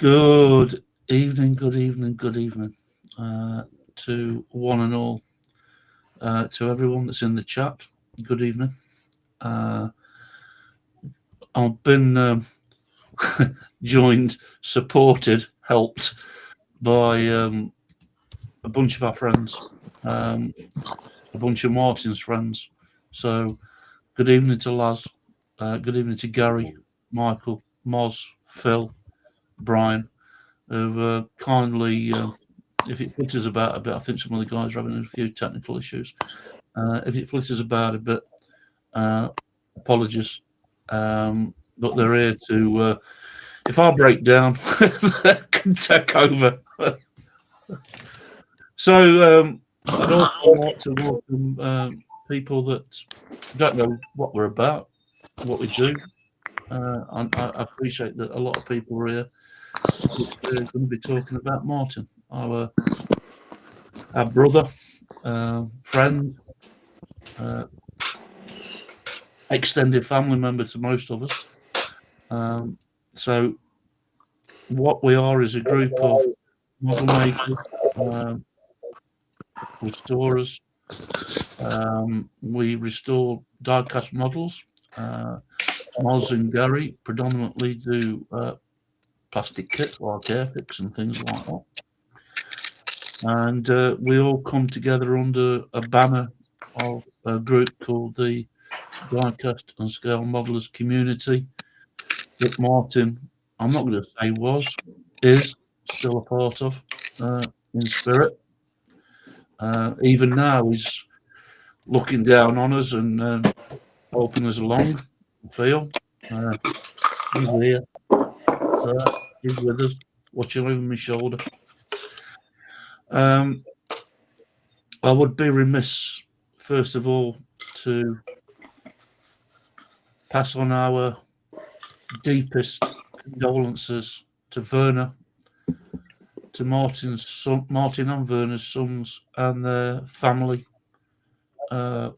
Good evening, to one and all, to everyone that's in the chat. Good evening. I've been joined, supported, helped by a bunch of our friends, a bunch of Martin's friends. So, good evening to Laz. Good evening to Gary, Michael, Moz, Phil, Brian, who've kindly, if it flitters about a bit, I think some of the guys are having a few technical issues. If it flitters about a bit, apologies. But they're here to, if I break down, they can take over. So I'd also like to welcome people that don't know what we're about, what we do. I appreciate that a lot of people are here. We're going to be talking about Martin, our brother, friend, extended family member to most of us. So what we are is a group of model makers, restorers. We restore die-cast models. Moz and Gary predominantly do plastic kits like Airfix and things like that. And we all come together under a banner of a group called the Die-Cast and Scale Modelers Community that Martin, I'm not going to say is still a part of in spirit. Even now he's looking down on us and helping us along, feel. He's here. So he's with us, watching over my shoulder. I would be remiss, first of all, to pass on our deepest condolences to Werner, to Martin and Werner's sons and their family.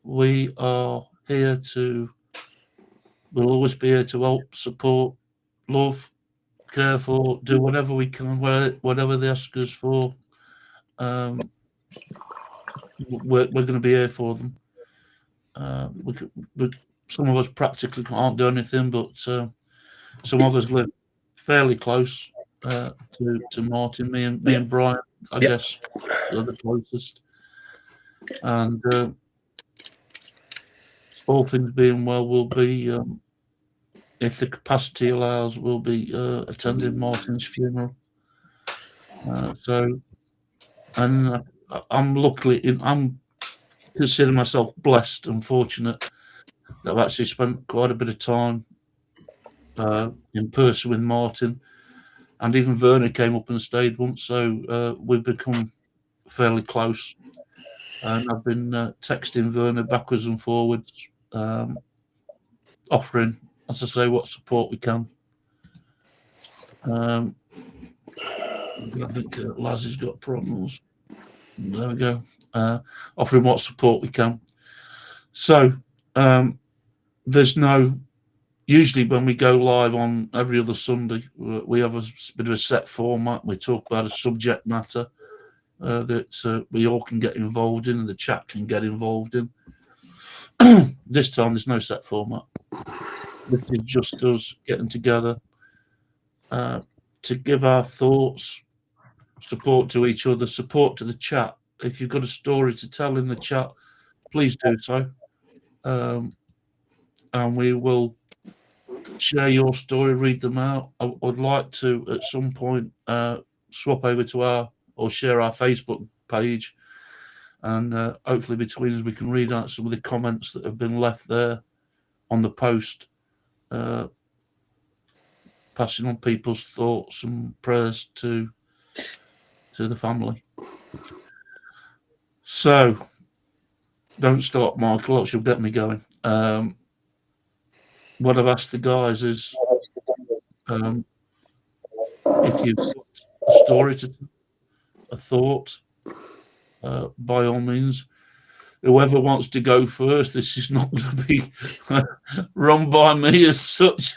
We are here we'll always be here to help, support, love, care for, do whatever we can, whatever they ask us for. We're going to be here for them. Some of us practically can't do anything, but some of us live fairly close to Martin. Me and Brian, I guess, are the closest. And all things being well, we'll be, if the capacity allows, we'll be attending Martin's funeral. And I'm consider myself blessed and fortunate that I've actually spent quite a bit of time in person with Martin, and even Werner came up and stayed once, so we've become fairly close. And I've been texting Werner backwards and forwards, offering, as I say, what support we can. I think Laz has got problems. There we go. Offering what support we can. So there's usually when we go live on every other Sunday, we have a bit of a set format. We talk about a subject matter that we all can get involved in and the chat can get involved in. This time there's no set format. This is just us getting together to give our thoughts, support to each other, support to the chat. If you've got a story to tell in the chat, please do so. And we will share your story, read them out. I would like to, at some point, swap over to share our Facebook page. And hopefully between us, we can read out some of the comments that have been left there on the post, passing on people's thoughts and prayers to the family. So, don't stop, Michael, else you'll get me going. What I've asked the guys is, if you've got a story a thought, by all means, whoever wants to go first, this is not going to be run by me as such.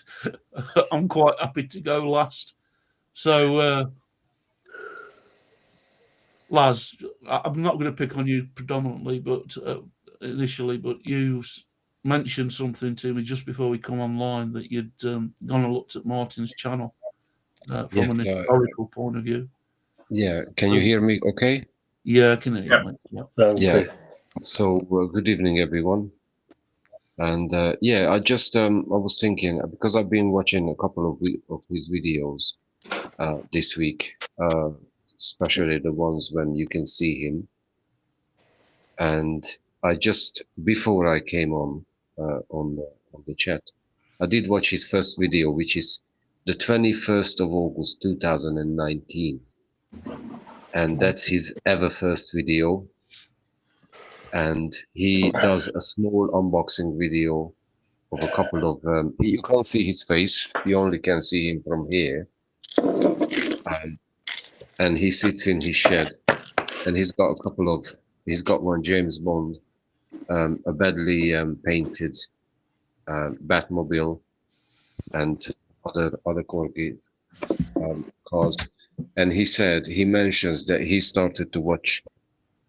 I'm quite happy to go last. So, Laz, I'm not going to pick on you predominantly, but initially, but you mentioned something to me just before we come online that you'd gone and looked at Martin's channel from an historical point of view. Yeah, can you hear me okay? Yeah, I can hear you. Yeah. So, good evening, everyone. And yeah, I was thinking, because I've been watching a couple of his videos this week, especially the ones when you can see him. And before I came on the chat, I did watch his first video, which is the 21st of August 2019, and that's his ever first video. And he does a small unboxing video of a couple of you can't see his face, you only can see him from here. And he sits in his shed, and he's got one James Bond, a badly painted Batmobile, and other quirky cars. And he mentions that he started to watch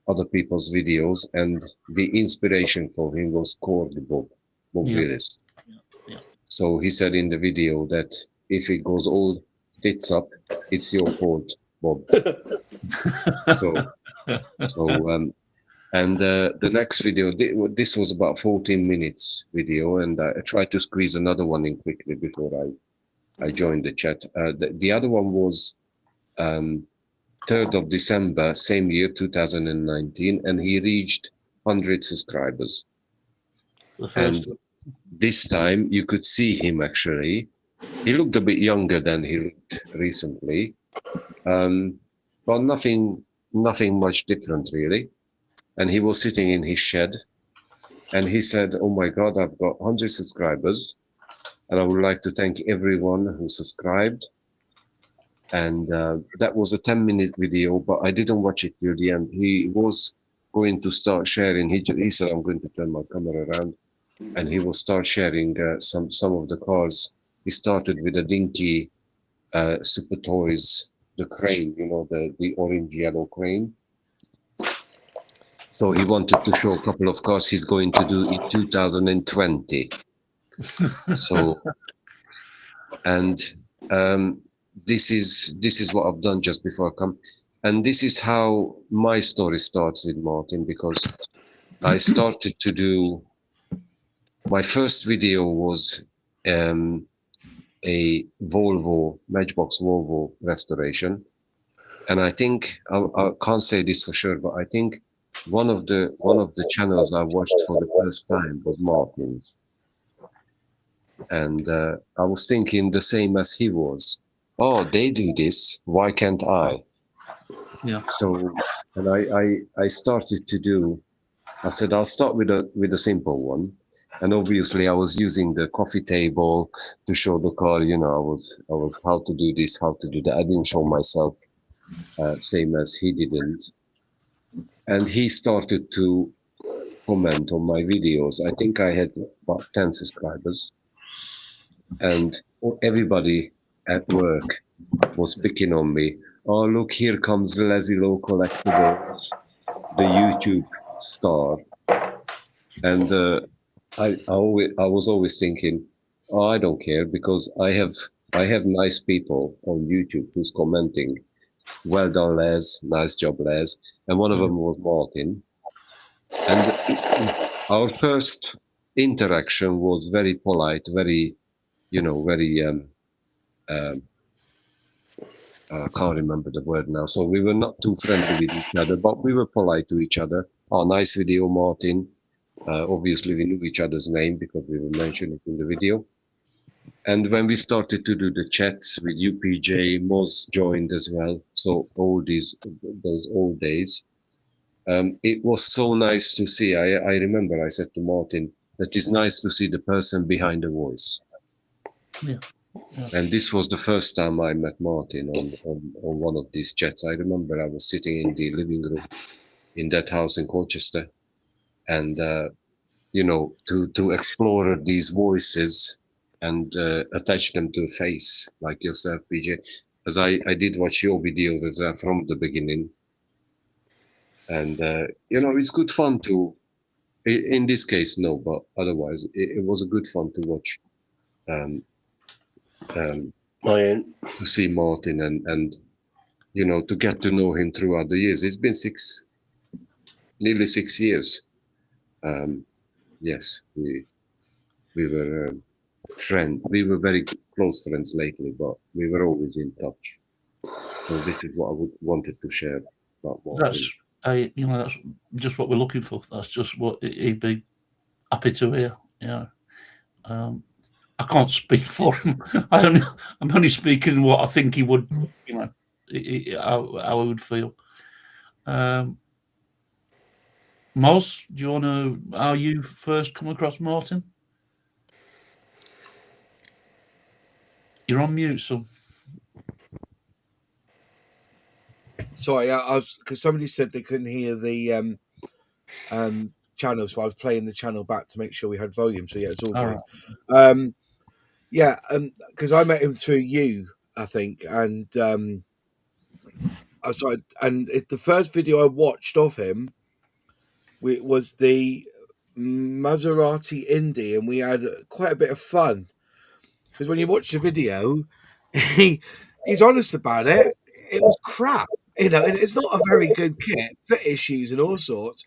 other people's videos, and the inspiration for him was Cordy Bob Willis. So he said in the video that if it goes all tits up, it's your fault, Bob. And the next video, this was about 14 minutes video, and I tried to squeeze another one in quickly before I joined the chat. The other one was 3rd of December, same year, 2019, and he reached 100 subscribers. And this time you could see him actually. He looked a bit younger than he looked recently, but nothing much different really. And he was sitting in his shed, and he said, "Oh my God, I've got 100 subscribers, and I would like to thank everyone who subscribed." And that was a 10-minute video, but I didn't watch it till the end. He was going to start sharing. He said, "I'm going to turn my camera around," and he will start sharing some of the cars. He started with a dinky Super Toys, the crane, the orange yellow crane. So he wanted to show a couple of cars he's going to do in 2020. So, and this is what I've done just before I come, and this is how my story starts with Martin, because I started to do my first video was a Matchbox Volvo restoration, and I think I can't say this for sure, but I think one of the channels I watched for the first time was Martin's, and I was thinking the same as he was. Oh, they do this, why can't I? Yeah. So, and I started to do. I said I'll start with a simple one. And obviously, I was using the coffee table to show the car. I was how to do this, how to do that. I didn't show myself, same as he didn't. And he started to comment on my videos. I think I had about 10 subscribers, and everybody at work was picking on me. Oh, look, here comes Lesilo Collectibles, the YouTube star, and I was always thinking, oh, I don't care, because I have nice people on YouTube who's commenting, well done, Les, nice job, Les, and one of them was Martin. And our first interaction was very polite, very, I can't remember the word now. So we were not too friendly with each other, but we were polite to each other. Oh, nice video, Martin. Obviously, we knew each other's name because we were mentioning it in the video. And when we started to do the chats with UPJ, Moz joined as well. So all those old days. It was so nice to see. I remember I said to Martin that it's nice to see the person behind the voice. Yeah. And this was the first time I met Martin on one of these chats. I remember I was sitting in the living room in that house in Colchester, and to explore these voices and attach them to a face like yourself, PJ. as I did watch your videos from the beginning, and it's good fun to. In this case, no, but otherwise, it was a good fun to watch. Um, um, to see Martin and to get to know him throughout the years. It's been nearly 6 years. Yes, we were friends. We were very close friends lately, but we were always in touch. So this is what I wanted to share about Martin. That's just what we're looking for. That's just what he'd be happy to hear. Yeah. I can't speak for him. I'm only speaking what I think he would, how he would feel. Moz, do you want to? How you first come across Martin? You're on mute, son. Sorry, I was because somebody said they couldn't hear the channel, so I was playing the channel back to make sure we had volume. So yeah, it's all good. Right. Because I met him through you, I think, and I started, and the first video I watched of him was the Maserati Indy, and we had quite a bit of fun because when you watch the video, he's honest about it. It was crap, and it's not a very good kit, fit issues and all sorts.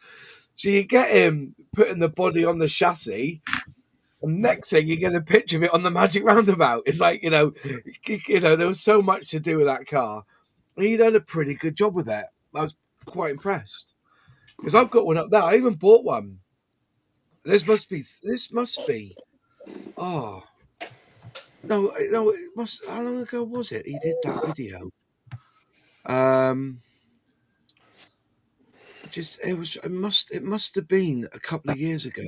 So you get him putting the body on the chassis, and next thing you get a picture of it on the Magic Roundabout. It's like there was so much to do with that car, and he done a pretty good job with it. I was quite impressed because I've got one up there. I even bought one. This must be. Oh no! It must. How long ago was it? He did that video. It must have been a couple of years ago.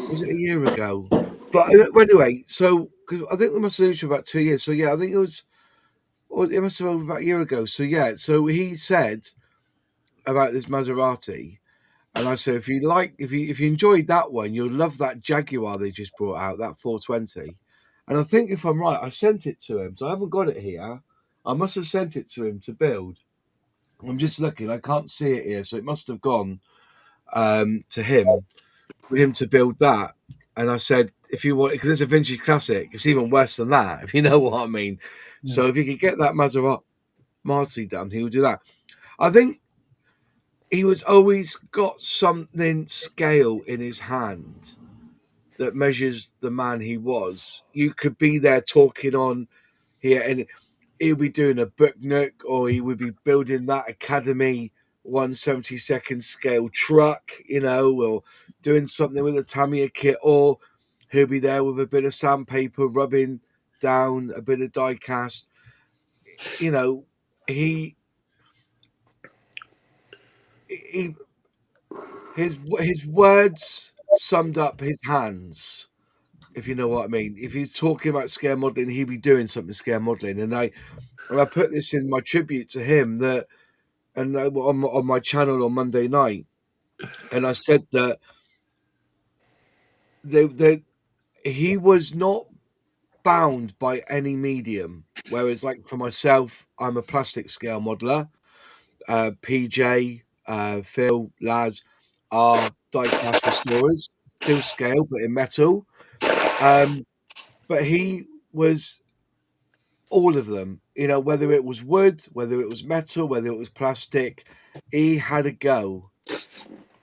Was it a year ago? But anyway, so cause I think we must have known for about 2 years. So yeah, I think it was. Or it must have been about a year ago. So yeah, so he said about this Maserati, and I said if you enjoyed that one, you'll love that Jaguar they just brought out, that 420. And I think if I'm right, I sent it to him. So I haven't got it here. I must have sent it to him to build. I'm just looking. I can't see it here, so it must have gone to him for him to build that. And I said, if you want, because it's a vintage classic, it's even worse than that, if you know what I mean. Yeah. So if you could get that Maserati done, he would do that. I think he was always got something scale in his hand that measures the man he was. You could be there talking on here, and he'll be doing a book nook, or he would be building that Academy 1/72nd scale truck, or doing something with a Tamiya kit, or he'll be there with a bit of sandpaper rubbing down a bit of die cast. His words summed up his hands, if you know what I mean. If he's talking about scale modeling, he'd be doing something scale modeling. And I put this in my tribute to him on my channel on Monday night, and I said that he was not bound by any medium. Whereas, like for myself, I'm a plastic scale modeler. PJ, Phil, Laz are die-cast restorers, still scale, but in metal. But he was all of them, whether it was wood, whether it was metal, whether it was plastic, he had a go.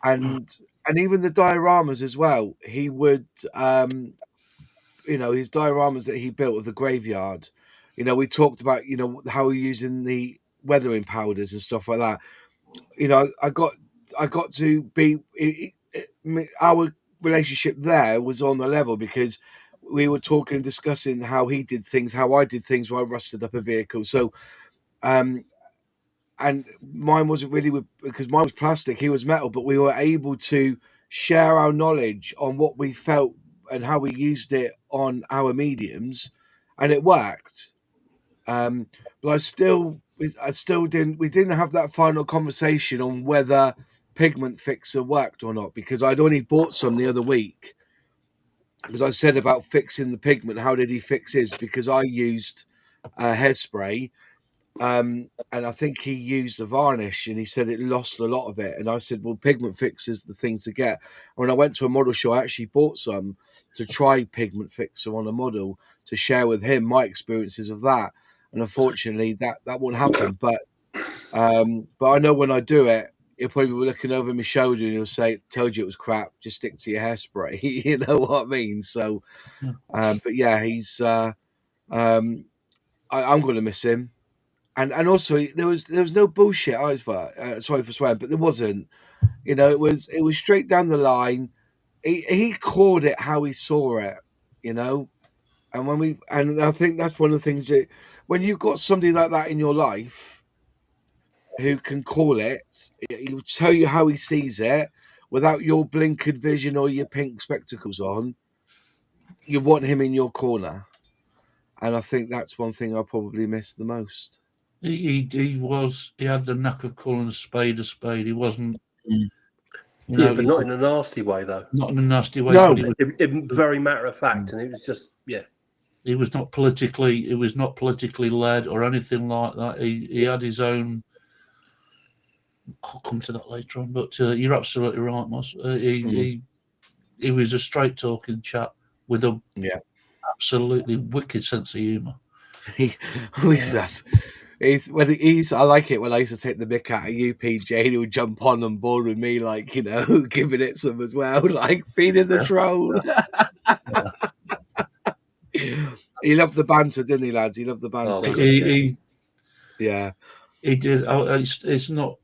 And even the dioramas as well. He would, his dioramas that he built of the graveyard. We talked about, how we're using the weathering powders and stuff like that. I got to be our relationship there was on the level because we were talking and discussing how he did things, how I did things when I rusted up a vehicle. So, and mine wasn't really because mine was plastic, he was metal, but we were able to share our knowledge on what we felt and how we used it on our mediums, and it worked. But we didn't have that final conversation on whether pigment fixer worked or not, because I'd only bought some the other week. Because I said about fixing the pigment, how did he fix his? Because I used hairspray. And I think he used the varnish, and he said it lost a lot of it. And I said, well, Pigment Fix is the thing to get. And when I went to a model show, I actually bought some to try Pigment Fixer on a model to share with him my experiences of that. And unfortunately, that won't happen. But I know when I do it, he'll probably be looking over my shoulder and he'll say, "Told you it was crap. Just stick to your hairspray." You know what I mean? So, but yeah, he's. I'm going to miss him. And also there was no bullshit either. Sorry for swearing, but there wasn't. You know, it was straight down the line. He called it how he saw it. You know, and I think that's one of the things that when you've got somebody like that in your life who can call it, he will tell you how he sees it without your blinkered vision or your pink spectacles on. You want him in your corner, and I think that's one thing I probably miss the most. He had the knack of calling a spade a spade. He wasn't, but not in a nasty way, though. Not in a nasty way. No, but it very matter of fact, and it was just He was not politically. It was not politically led or anything like that. He had his own. I'll come to that later on, but you're absolutely right, Moss. He was a straight talking chap with a absolutely wicked sense of humour. I like it when I used to take the mick out of UPJ and he'll jump on board with me, like, you know, giving it some as well, like feeding the troll. He loved the banter, didn't he, lads? He loved the banter. He did. It's not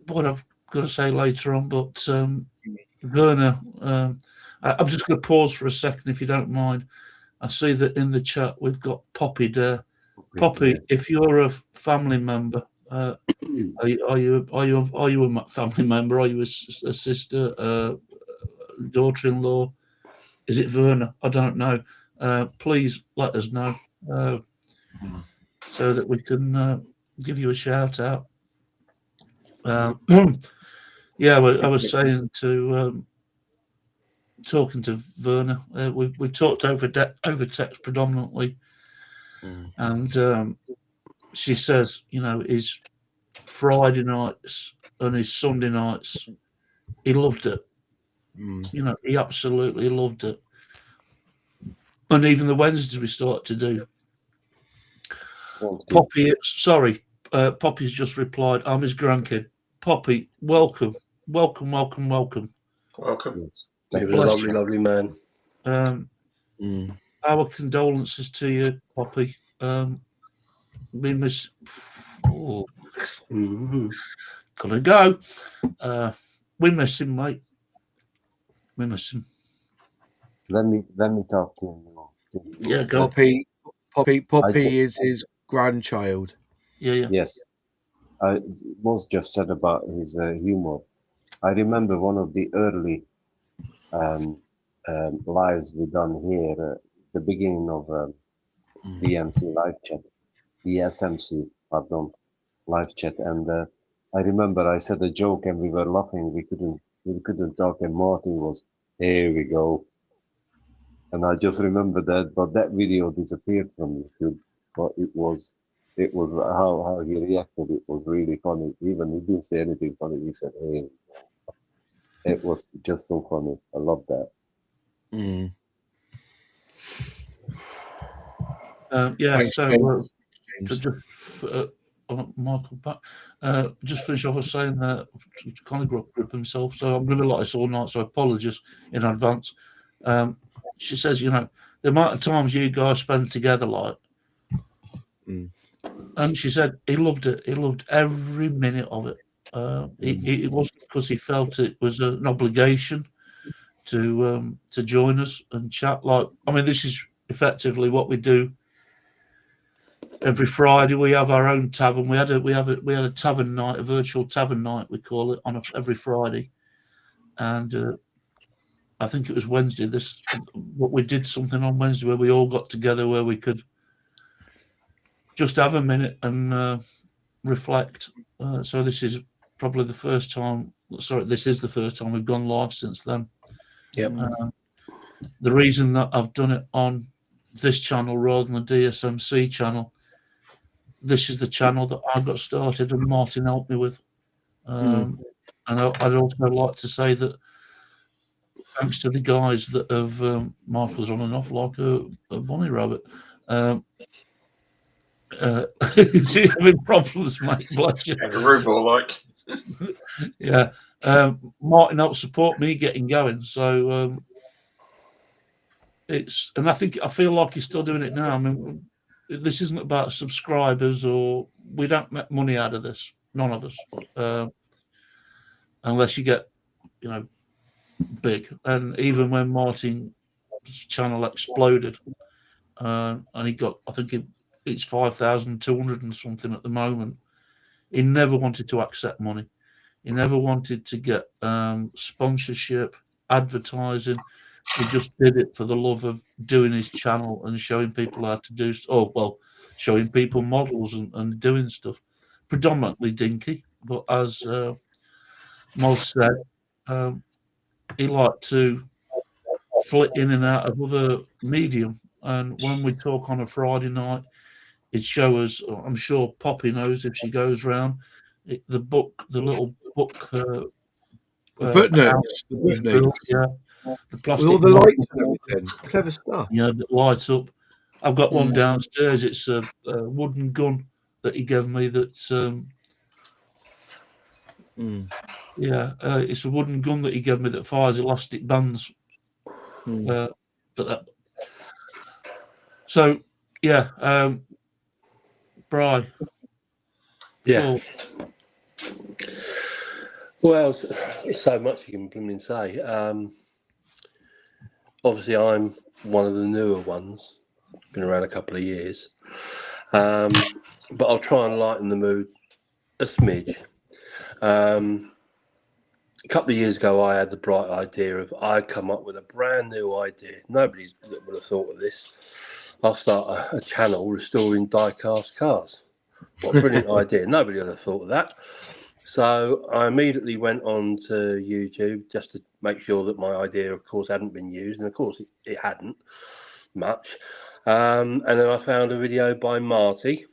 what I've got to say later on, but Werner, I'm just going to pause for a second, if you don't mind. I see that in the chat we've got Poppy there. Poppy, if you're a family member, are you a family member? Are you a sister, daughter-in-law? Is it Werner? I don't know. Please let us know so that we can give you a shout out. I was saying to talking to Werner. We've talked over text predominantly. And she says, you know, his Friday nights and his Sunday nights, he loved it. You know, he absolutely loved it. And even the Wednesdays we start to do. Poppy's just replied, I'm his grandkid. Poppy, welcome. Welcome. Yes. He was a lovely, lovely man. Our condolences to you, Poppy. We miss. Gotta go. We miss him, mate. We miss him. Let me talk to him. Yeah, go. Poppy is his grandchild. Yeah. Yes. Moss just said about his humor. I remember one of the early lives we done here, the beginning of DMC live chat, the SMC, pardon, live chat, and I remember I said a joke and we were laughing. We couldn't talk, and Martin was, "Here we go," and I just remember that. But that video disappeared from YouTube. But it was how he reacted. It was really funny. Even he didn't say anything funny. He said, "Hey." It was just so funny. I love that. Michael back. Just finish off with saying that Connie grew up himself, so I'm going to be like this all night, so apologies in advance. She says, you know, the amount of times you guys spend together, like, and she said he loved it. He loved every minute of it. It wasn't because he felt it was an obligation to join us and chat. Like, I mean, this is effectively what we do every Friday. We have our own tavern. We had a tavern night, a virtual tavern night, we call it, on every Friday. And I think it was Wednesday. We did something on Wednesday where we all got together, where we could just have a minute and reflect. So this is probably the first time. Sorry, this is the first time we've gone live since then. Yep. The reason that I've done it on this channel rather than the DSMC channel this is the channel that I got started and Martin helped me with. And I'd also like to say that thanks to the guys that have Michael's on and off like a bunny rabbit. You're having problems, mate. Bless you. Kangaroo like. Yeah. Martin helped support me getting going. So I feel like he's still doing it now. I mean, this isn't about subscribers, or we don't make money out of this. None of us, unless you get, big. And even when Martin's channel exploded, and he got, I think it's 5,200 and something at the moment. He never wanted to accept money. He never wanted to get sponsorship, advertising. He just did it for the love of doing his channel and showing people how to do. Showing people models and doing stuff. Predominantly dinky, but as Moz said, he liked to flit in and out of other medium. And when we talk on a Friday night, it shows. I'm sure Poppy knows if she goes round. The little book. The book notes. Yeah. The plastic. With all the lights and everything. Clever stuff. Yeah, that lights up. I've got one downstairs. It's a wooden gun that he gave me. That's it's a wooden gun that he gave me that fires elastic bands. Bri. Yeah. Cool. Well, it's so much you can say. Obviously, I'm one of the newer ones. Been around a couple of years. But I'll try and lighten the mood a smidge. A couple of years ago, I had the bright idea of I'd come up with a brand new idea. Nobody would have thought of this. I'll start a channel restoring die-cast cars. What a brilliant idea. Nobody would have thought of that. So I immediately went on to YouTube just to make sure that my idea, of course, hadn't been used. And, of course, it hadn't much. And then I found a video by Marty.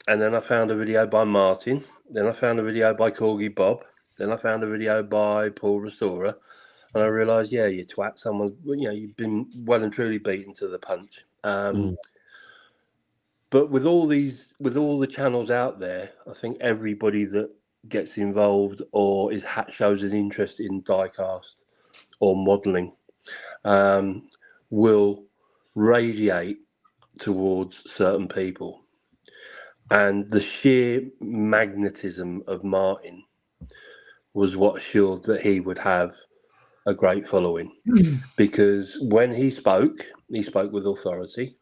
And then I found a video by Martin. Then I found a video by Corgi Bob. Then I found a video by Paul Restorer. And I realised, yeah, you twat, you've been well and truly beaten to the punch. But with all the channels out there, I think everybody that gets involved or shows an interest in diecast or modelling will radiate towards certain people. And the sheer magnetism of Martin was what assured that he would have a great following. Because when he spoke with authority,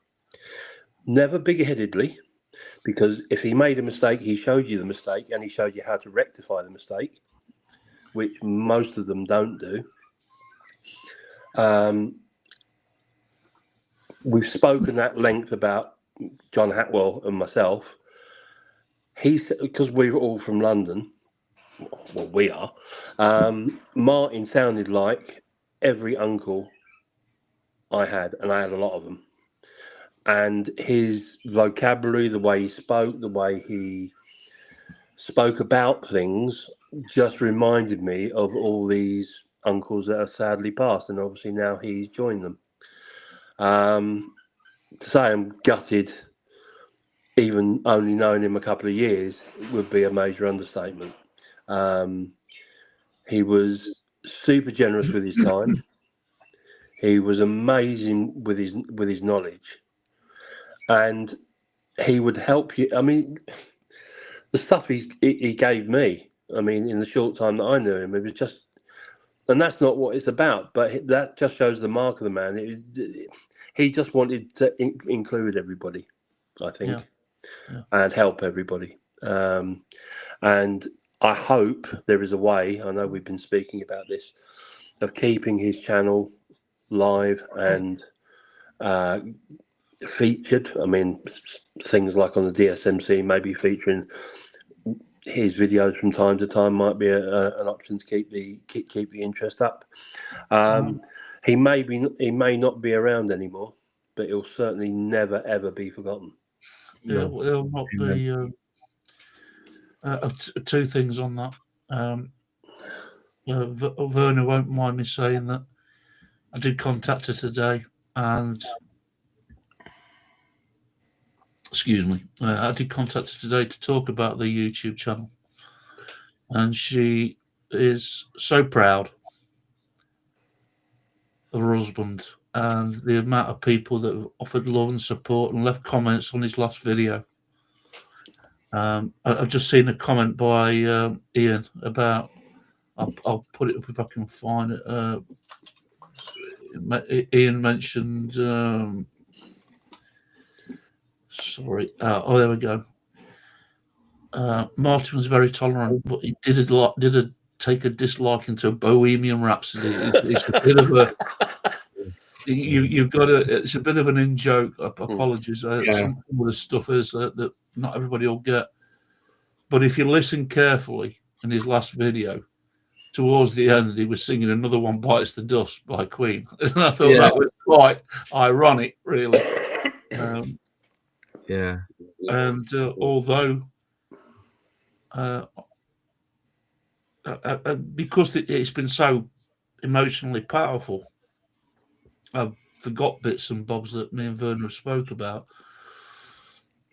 never big-headedly, because if he made a mistake, he showed you the mistake and he showed you how to rectify the mistake, which most of them don't do. We've spoken at length about John Hatwell and myself. Because we're all from London, well, we are, Martin sounded like every uncle I had, and I had a lot of them. And his vocabulary, the way he spoke, the way he spoke about things just reminded me of all these uncles that are sadly passed. And obviously now he's joined them. To say I'm gutted, even only knowing him a couple of years, would be a major understatement. He was super generous with his time. He was amazing with his knowledge. And he would help you. I mean, the stuff he gave me, I mean, in the short time that I knew him, it was just, and that's not what it's about, but that just shows the mark of the man. He just wanted to include everybody, I think, and help everybody. And I hope there is a way, I know we've been speaking about this, of keeping his channel live and featured. I mean, things like on the DSMC, maybe featuring his videos from time to time might be an option to keep the interest up. He may not be around anymore, but he'll certainly never ever be forgotten. There'll not be two things on that. Verna won't mind me saying that I did contact her today, and excuse me, I did contact her today to talk about the YouTube channel, and she is so proud of her husband and the amount of people that have offered love and support and left comments on his last video. I've just seen a comment by Ian about, I'll put it up if I can find it. Ian mentioned, sorry, oh, there we go. Martin was very tolerant, but he did take a dislike into Bohemian Rhapsody. It's a bit of a, you've got to, it's a bit of an in-joke. Apologies. Some of the stuff is that not everybody will get. But if you listen carefully in his last video, towards the end, he was singing Another One Bites the Dust by Queen. And I thought that was quite ironic, really. And although, because it's been so emotionally powerful, I've forgot bits and bobs that me and Verna spoke about.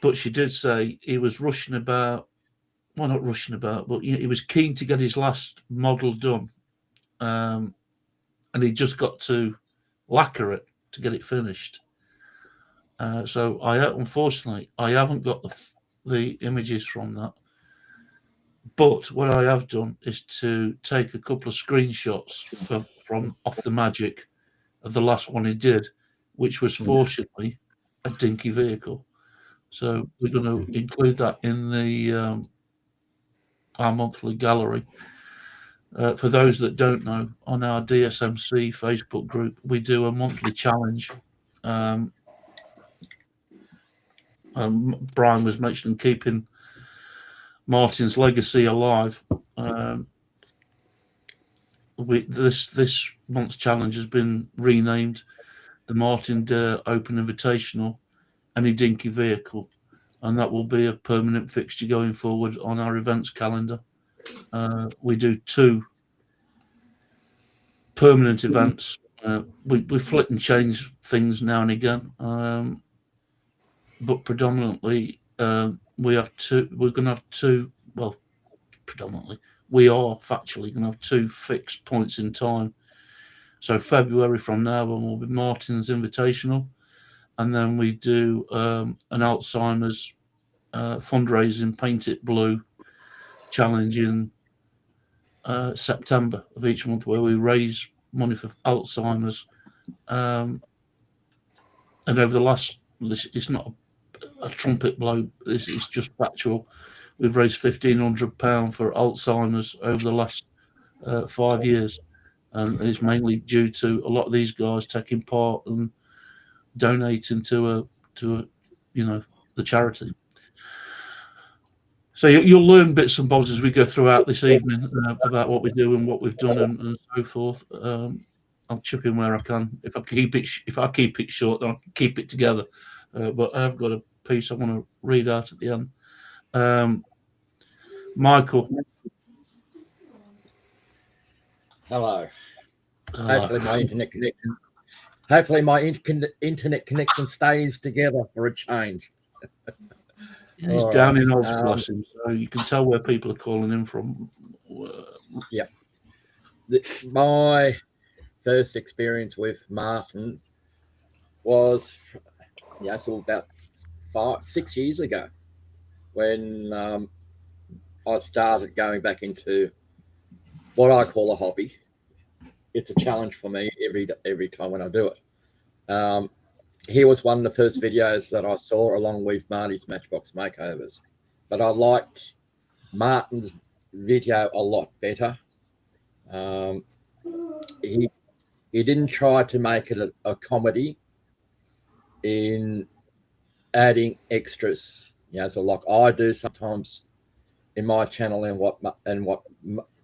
But she did say he was rushing about. Well, not rushing about, but he was keen to get his last model done. And he just got to lacquer it to get it finished. So unfortunately, I haven't got the images from that. But what I have done is to take a couple of screenshots from off the magic of the last one he did, which was fortunately a dinky vehicle. So we're going to include that in the our monthly gallery. For those that don't know, on our DSMC Facebook group, we do a monthly challenge. Brian was mentioning keeping Martin's legacy alive. This month's challenge has been renamed the Martin Dare Open Invitational, Any Dinky Vehicle, and that will be a permanent fixture going forward on our events calendar. We do 2 permanent events. We flit and change things now and again, but predominantly we have 2. We're going to have 2. Well, predominantly we are factually going to have 2 fixed points in time. So February from now on will be Martin's Invitational, and then we do an Alzheimer's fundraising Paint It Blue challenge in September of each month, where we raise money for Alzheimer's. And over the last, it's not a trumpet blow, it's just factual. We've raised £1,500 for Alzheimer's over the last 5 years, and it's mainly due to a lot of these guys taking part and donating to the charity. So you'll learn bits and bobs as we go throughout this evening about what we do and what we've done and so forth. I'll chip in where I can. If I keep it short, then I'll keep it together. But I've got a piece I want to read out at the end. Michael. Hello. Hopefully my internet connection stays together for a change. He's down in Old Blossom, so you can tell where people are calling in from. Yeah. My first experience with Martin was, about 6 years ago, when I started going back into what I call a hobby. It's a challenge for me every time when I do it. He was one of the first videos that I saw, along with Marty's Matchbox Makeovers. But I liked Martin's video a lot better. He didn't try to make it a comedy in adding extras, so like I do sometimes in my channel, and what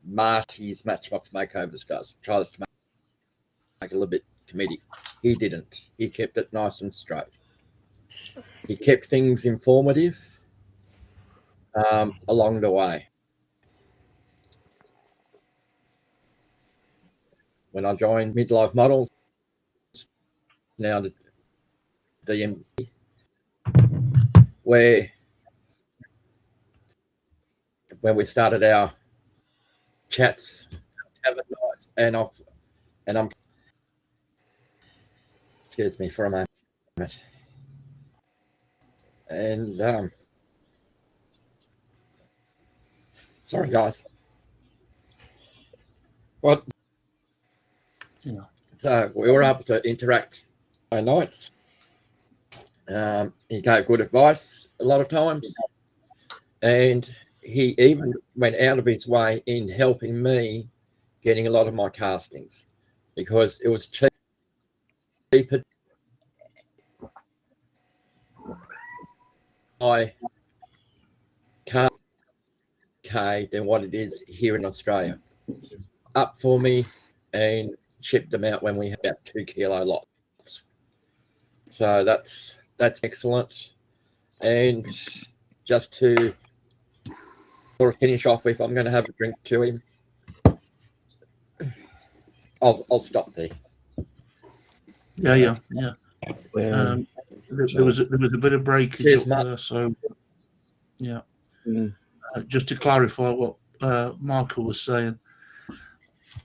Marty's Matchbox Makeovers tries to make it a little bit comedic. He didn't. He kept it nice and straight. he kept things informative along the way. When I joined Midlife Models, now the DMD, where when we started our chats, tavern nights, and I'm excuse me for a moment, and sorry guys. What? Yeah. So we were able to interact our nights. He gave good advice a lot of times, and he even went out of his way in helping me getting a lot of my castings, because it was cheaper by K than what it is here in Australia. Up for me and shipped them out when we had about 2 kilo lots. So that's excellent. And just to sort of finish off with, I'm going to have a drink to him. I'll stop there. Yeah. There was a bit of breakage Cheers, up Mark. there, so yeah. Just to clarify what Michael was saying,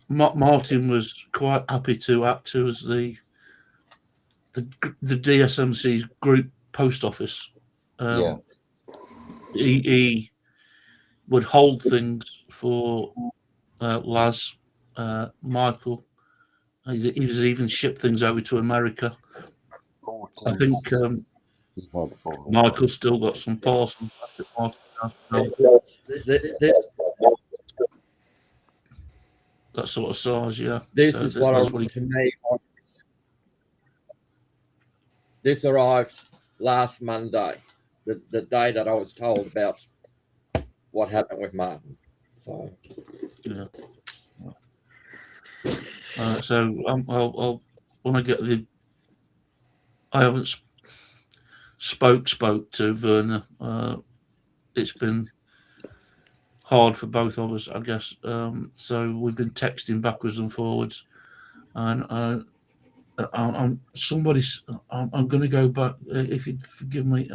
Martin was quite happy to act as the DSMC's group post office. He would hold things for Laz, Michael. He was even shipped things over to America. I think Michael's still got some parcels. That sort of size, yeah. This is what I want to me. This arrived last Monday, the day that I was told about what happened with Martin. So, yeah. I'll when I get the. I haven't spoke to Werner. It's been hard for both of us, I guess. So we've been texting backwards and forwards, and I'm going to go back. If you'd forgive me,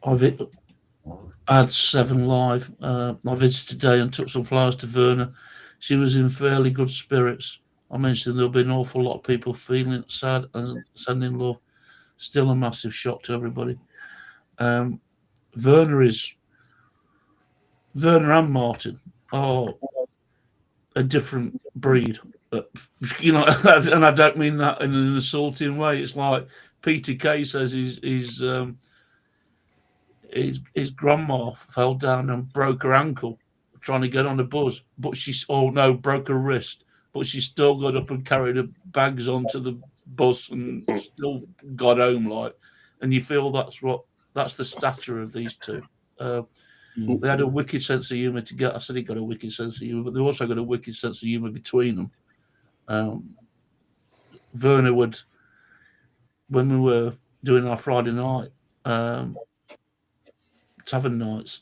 I've had 7 live. I visited today and took some flowers to Werner. She was in fairly good spirits. I mentioned there'll be an awful lot of people feeling sad and sending love. Still a massive shock to everybody. Werner and Martin are a different breed. And I don't mean that in an assaulting way. It's like Peter Kay says his grandma fell down and broke her ankle trying to get on the bus, but broke her wrist, but she still got up and carried her bags onto the bus and still got home. And you feel that's the stature of these two. They had a wicked sense of humour together. I said he got a wicked sense of humour, but they also got a wicked sense of humour between them. Werner would, when we were doing our Friday night tavern nights,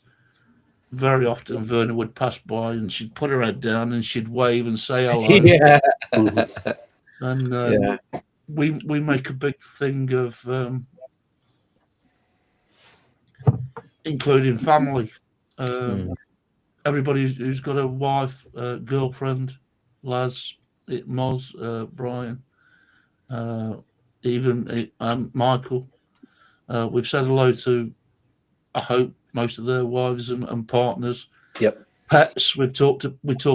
very often Werner would pass by and she'd put her head down and she'd wave and say hello. Yeah. And we make a big thing of including family. Everybody who's got a wife, girlfriend, Laz, Moz, Brian, even Michael. We've said hello to, I hope, most of their wives and partners. Yep. Pets. We talk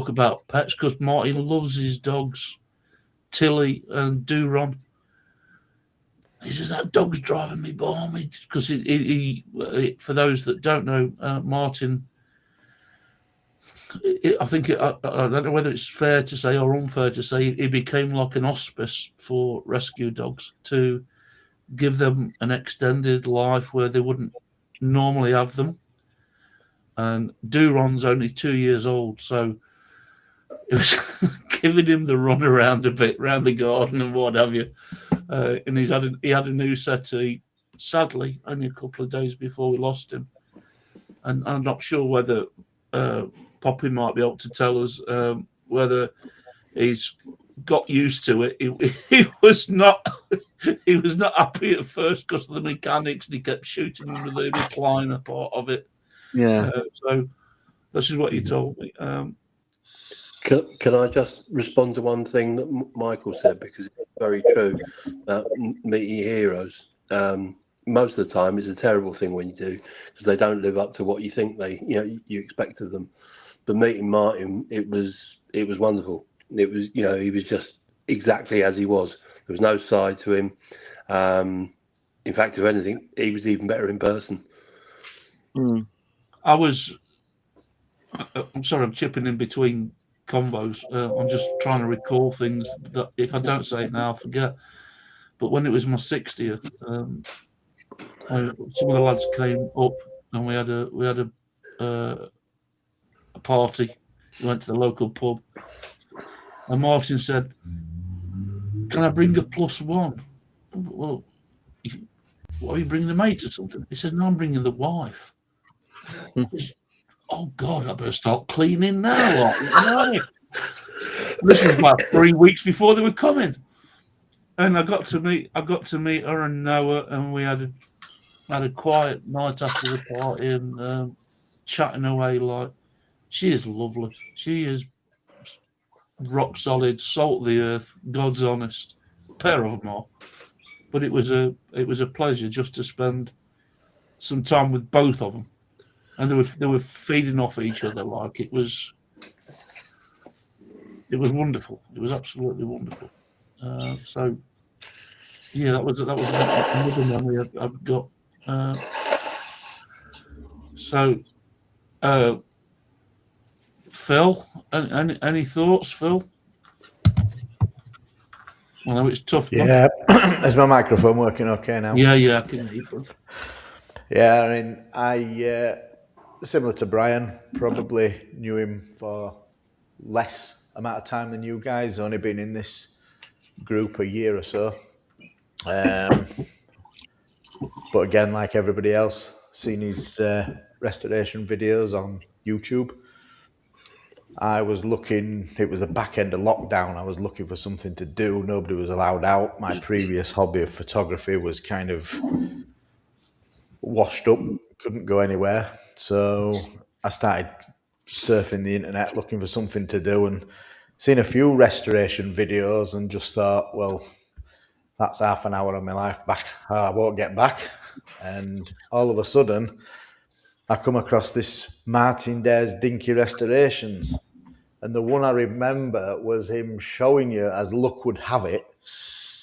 about pets because Martin loves his dogs, Tilly and Duron. He says that dog's driving me balmy because he for those that don't know, Martin. I don't know whether it's fair to say or unfair to say he became like an hospice for rescue dogs to give them an extended life where they wouldn't normally have them. And Duron's only 2 years old, so it was giving him the run around a bit, around the garden and what have you. and he had a new settee. Sadly, only a couple of days before we lost him, and I'm not sure whether Poppy might be able to tell us whether he's got used to it. He was not he was not happy at first because of the mechanics, and he kept shooting under the recliner part of it. Yeah. So this is what he told me. Can I just respond to one thing that Michael said, because it's very true. Meeting heroes. Most of the time, it's a terrible thing when you do, because they don't live up to what you think you expect of them. But meeting Martin, it was wonderful. It was, he was just exactly as he was. There was no side to him. In fact, if anything, he was even better in person. I'm sorry, I'm chipping in between combos. I'm just trying to recall things that if I don't say it now, I'll forget. But when it was my 60th, some of the lads came up and we had a party. We went to the local pub, and Martin said, "Can I bring a +1?" Well, what are you bringing, a mate or something? He said, "No, I'm bringing the wife." Oh God, I better start cleaning now. This was about 3 weeks before they were coming, and I got to meet her and Noah, and we had a quiet night after the party and chatting away. Like, she is lovely. She is rock solid, salt of the earth, God's honest. Pair of them all. But it was a pleasure just to spend some time with both of them, and they were feeding off each other. Like, it was wonderful. It was absolutely wonderful. So yeah, that was another memory I've got. Phil, any thoughts, Phil? I know it's tough. Yeah, is my microphone working okay now? Yeah, I can hear you. Yeah, I mean, I similar to Brian, probably knew him for less amount of time than you guys. Only been in this group a year or so. But again, like everybody else, seen his restoration videos on YouTube. I was looking, it was the back end of lockdown. I was looking for something to do. Nobody was allowed out. My previous hobby of photography was kind of washed up, couldn't go anywhere. So I started surfing the internet looking for something to do and seen a few restoration videos and just thought, well, that's half an hour of my life back. I won't get back. And all of a sudden, I come across this Martin Dare's Dinky Restorations. And the one I remember was him showing you, as luck would have it,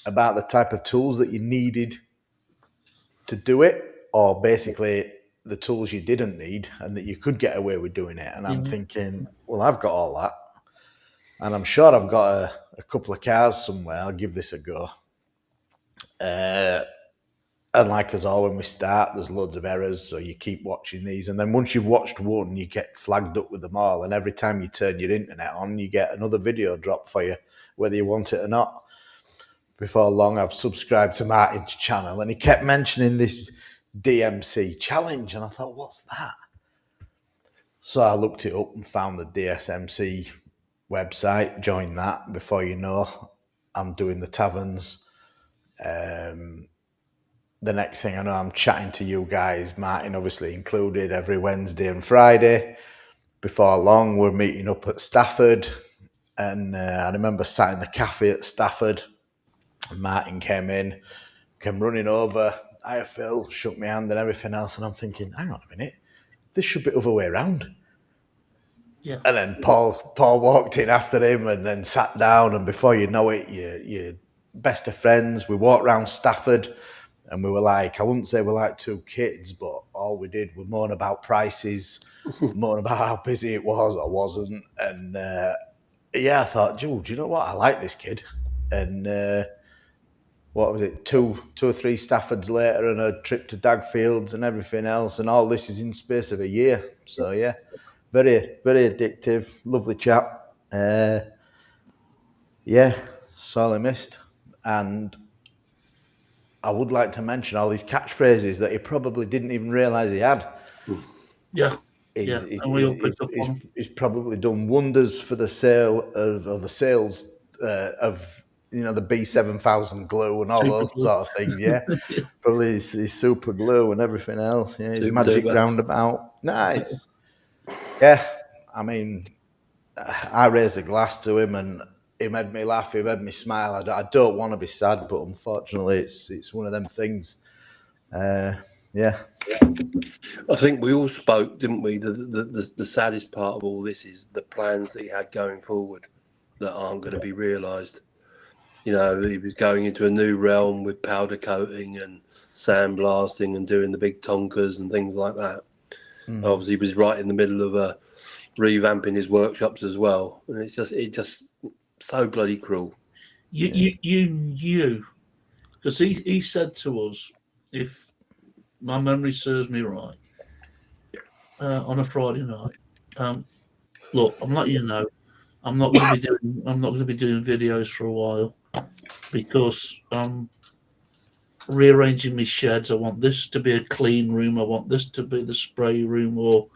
about the type of tools that you needed to do it, or basically the tools you didn't need and that you could get away with doing it. And I'm thinking, well, I've got all that. And I'm sure I've got a couple of cars somewhere. I'll give this a go. And like us all, when we start, there's loads of errors, so you keep watching these. And then once you've watched one, you get flagged up with them all. And every time you turn your internet on, you get another video dropped for you, whether you want it or not. Before long, I've subscribed to Martin's channel, and he kept mentioning this DMC challenge. And I thought, what's that? So I looked it up and found the DSMC website, joined that. Before you know, I'm doing the taverns. The next thing I know, I'm chatting to you guys, Martin obviously included, every Wednesday and Friday. Before long, we're meeting up at Stafford. And I remember sat in the cafe at Stafford. And Martin came running over. Hiya, Phil, shook my hand and everything else. And I'm thinking, hang on a minute, this should be the other way around. Yeah. And then Paul walked in after him and then sat down. And before you know it, you're best of friends. We walked around Stafford. And we were like, I wouldn't say we're like two kids, but all we did was moan about prices, moan about how busy it was or wasn't. And I thought, do you know what? I like this kid. And what was it, two or three Staffords later and a trip to Dagfields and everything else. And all this is in space of a year. So, yeah, very, very addictive. Lovely chap. Sorely missed. And I would like to mention all these catchphrases that he probably didn't even realise he had. Yeah. And we all picked up on them. He's probably done wonders for the sale of, or the sales of, you know, the B7000 glue and all Super those glue. sort of things. Yeah, probably his super glue and everything else. Yeah, his Super magic duper. roundabout. Nice. Yeah, I mean, I raised a glass to him and he made me laugh. He made me smile. I don't want to be sad, but unfortunately, it's one of them things. Yeah. I think we all spoke, didn't we? The saddest part of all this is the plans that he had going forward that aren't going to be realised. You know, he was going into a new realm with powder coating and sandblasting and doing the big tonkers and things like that. Obviously, he was right in the middle of revamping his workshops as well, and it's just so bloody cruel. You knew, because he said to us, if my memory serves me right, on a Friday night, look, I'm letting you know, I'm not going to be doing videos for a while because I'm rearranging my sheds. I want this to be a clean room. I want this to be the spray room, or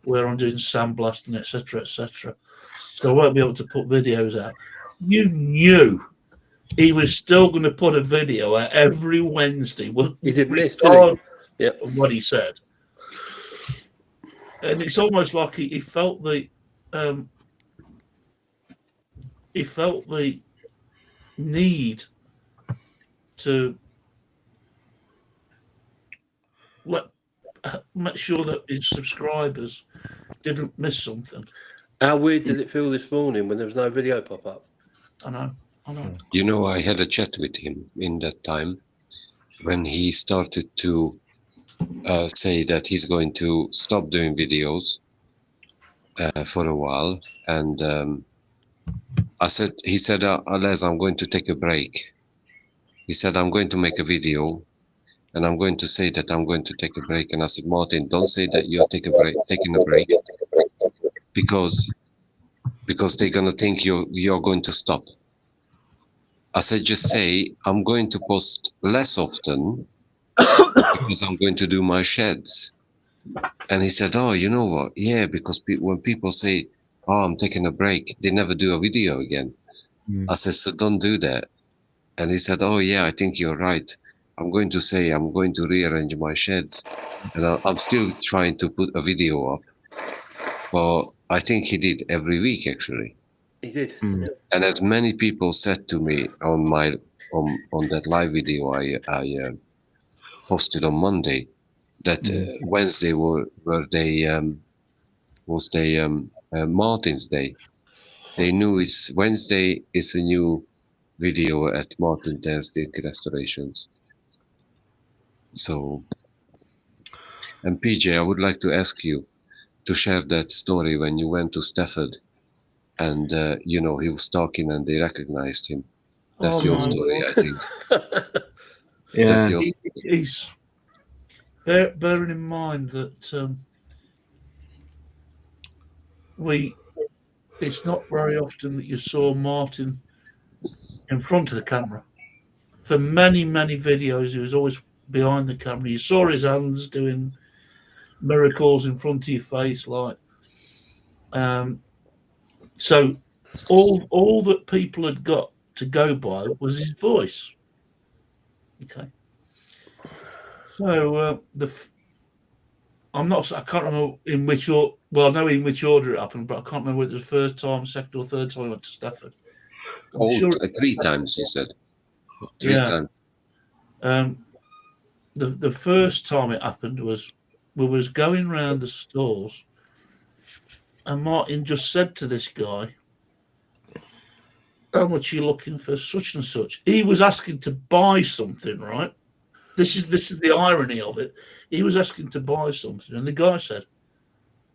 where I'm doing sandblasting, etc., etc. So I won't be able to put videos out. You knew he was still going to put a video out every Wednesday. He didn't miss, did he? Yep. Of what he said. And it's almost like he felt the need to make sure that his subscribers didn't miss something. How weird did it feel this morning when there was no video pop up? I know. You know, I had a chat with him in that time when he started to say that he's going to stop doing videos for a while, and he said, Les, I'm going to take a break. He said, I'm going to make a video and I'm going to say that I'm going to take a break. And I said, Martin, don't say that you're taking a break, because they're gonna think you're going to stop. I said, just say I'm going to post less often because I'm going to do my sheds. And he said, oh, you know what? Yeah, because when people say, oh, I'm taking a break, they never do a video again. I said, so don't do that. And he said, oh yeah, I think you're right. I'm going to say I'm going to rearrange my sheds. And I'm still trying to put a video up. But I think he did every week, actually. He did. And as many people said to me on that live video I posted on Monday, that Wednesday was Martin's Day. They knew it's Wednesday is a new video at Martin Dansdick Restorations. So, and PJ, I would like to ask you to share that story when you went to Stafford and he was talking and they recognized him. That's your story, I think. Yeah. He's bearing in mind that it's not very often that you saw Martin in front of the camera. For many, many videos, he was always behind the camera. You saw his hands doing miracles in front of your face, like. So all that people had got to go by was his voice. Okay. So I can't remember in which order. Well, I know in which order it happened, but I can't remember whether it was the first time, second, or third time I went to Stafford. Three times, he said. Three times. The first time it happened was we was going around the stores, and Martin just said to this guy, how much are you looking for such and such? He was asking to buy something, right? This is the irony of it. He was asking to buy something, and the guy said,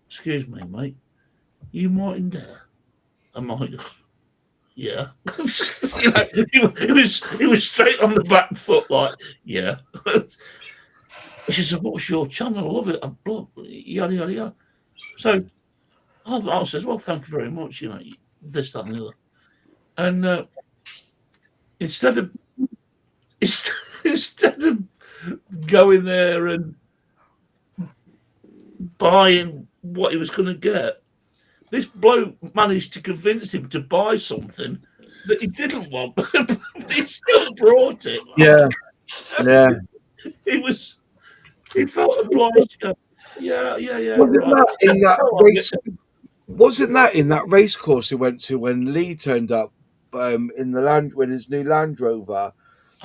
excuse me, mate, you Martin Dare? I'm like, yeah. He was straight on the back foot, like, yeah. She said, what's your channel? I love it. Yada, yada, yada. So I says, well, thank you very much. This, that, and the other. And instead of instead of going there and buying what he was going to get, this bloke managed to convince him to buy something that he didn't want, but he still brought it. Yeah. He felt obliged to go, yeah, Wasn't right. that in that Oh, I'll race? get- Wasn't that in that race course we went to when Lee turned up in the land with his new Land Rover?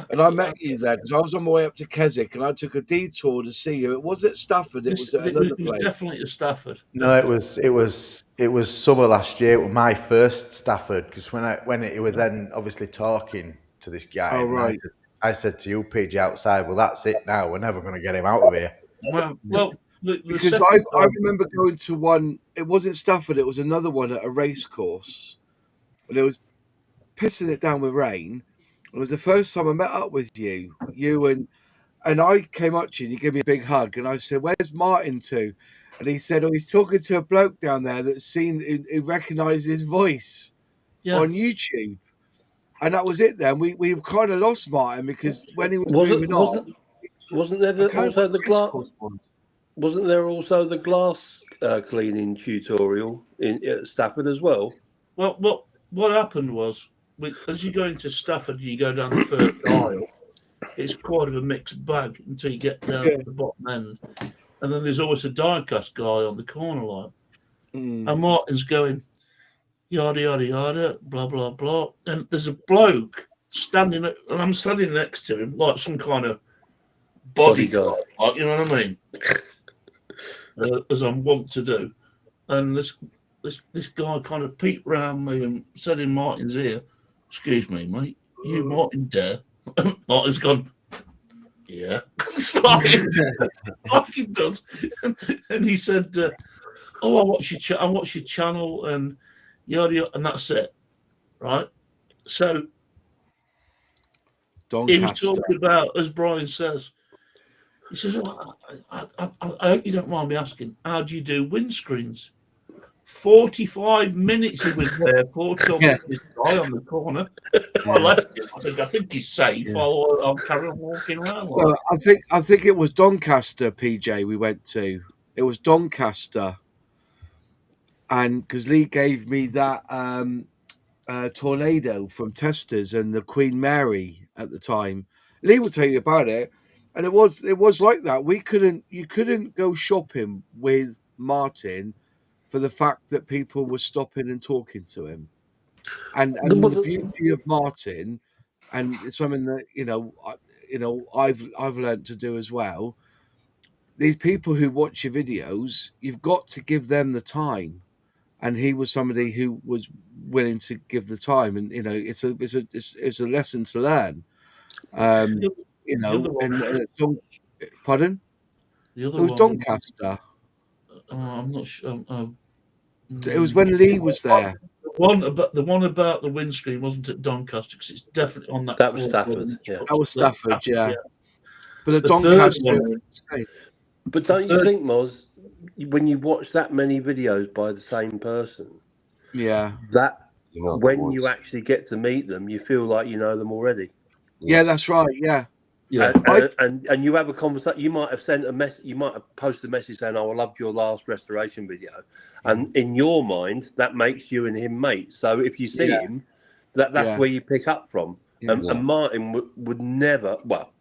And I met you there because I was on my way up to Keswick and I took a detour to see you. It wasn't at Stafford; it was at another It was place. definitely at Stafford. No, it was summer last year. It was my first Stafford because when it was then obviously talking to this guy. Oh, and right. I said to you, PJ, outside, well, that's it now. We're never going to get him out of here. Well, the Because second I time- remember going to one. It wasn't Stafford; it was another one at a race course, and it was pissing it down with rain. It was the first time I met up with you. And I came up to you and you gave me a big hug and I said, "Where's Martin to?" And he said, "Oh, he's talking to a bloke down there who recognised his voice on YouTube." And that was it then. We've kind of lost Martin because when he was moving on, wasn't there also the glass? Wasn't there also the glass cleaning tutorial at Stafford as well? Well, what happened was, as you go into Stafford, you go down the first aisle. It's quite of a mixed bag until you get down to the bottom end, and then there's always a die-cast guy on the corner line, and Martin's going yada yada yada, blah blah blah, and there's a bloke standing, and I'm standing next to him like some kind of bodyguard, like, you know what I mean, as I'm wont to do, and this guy kind of peeped round me and said in Martin's ear, "Excuse me, mate, you Martin Dare?" Martin's gone, "Yeah." It's like he does. And he said, "Oh, I watch your channel and yada yada," and that's it, right? So he was talking about, as Brian says, he says, "Oh, I hope you don't mind me asking, how do you do windscreens?" 45 minutes he was there, poor this guy on the corner. I left him. I said, "I think he's safe. I'll carry on walking around." Well, I think it was Doncaster, PJ, we went to. It was Doncaster. And because Lee gave me that tornado from Testers and the Queen Mary at the time. Lee will tell you about it. And it was like that. You couldn't go shopping with Martin for the fact that people were stopping and talking to him. And the beauty of Martin, and it's something that I've learned to do as well. These people who watch your videos, you've got to give them the time, and he was somebody who was willing to give the time, and it's a lesson to learn. Pardon? The other It was one, Doncaster. I'm not sure. It was when Lee was there. The one about the windscreen wasn't at Doncaster because it's definitely on that. That was Stafford. Yeah. That was Stafford. Yeah. But at The Doncaster. But don't you think, Moz, when you watch that many videos by the same person, that when you actually get to meet them, you feel like you know them already? Yeah, that's right. Yeah. Yeah, and you have a conversation. You might have sent a message. You might have posted a message saying, "Oh, I loved your last restoration video," and in your mind, that makes you and him mates. So if you see him, that's where you pick up from. And Martin would never. Well,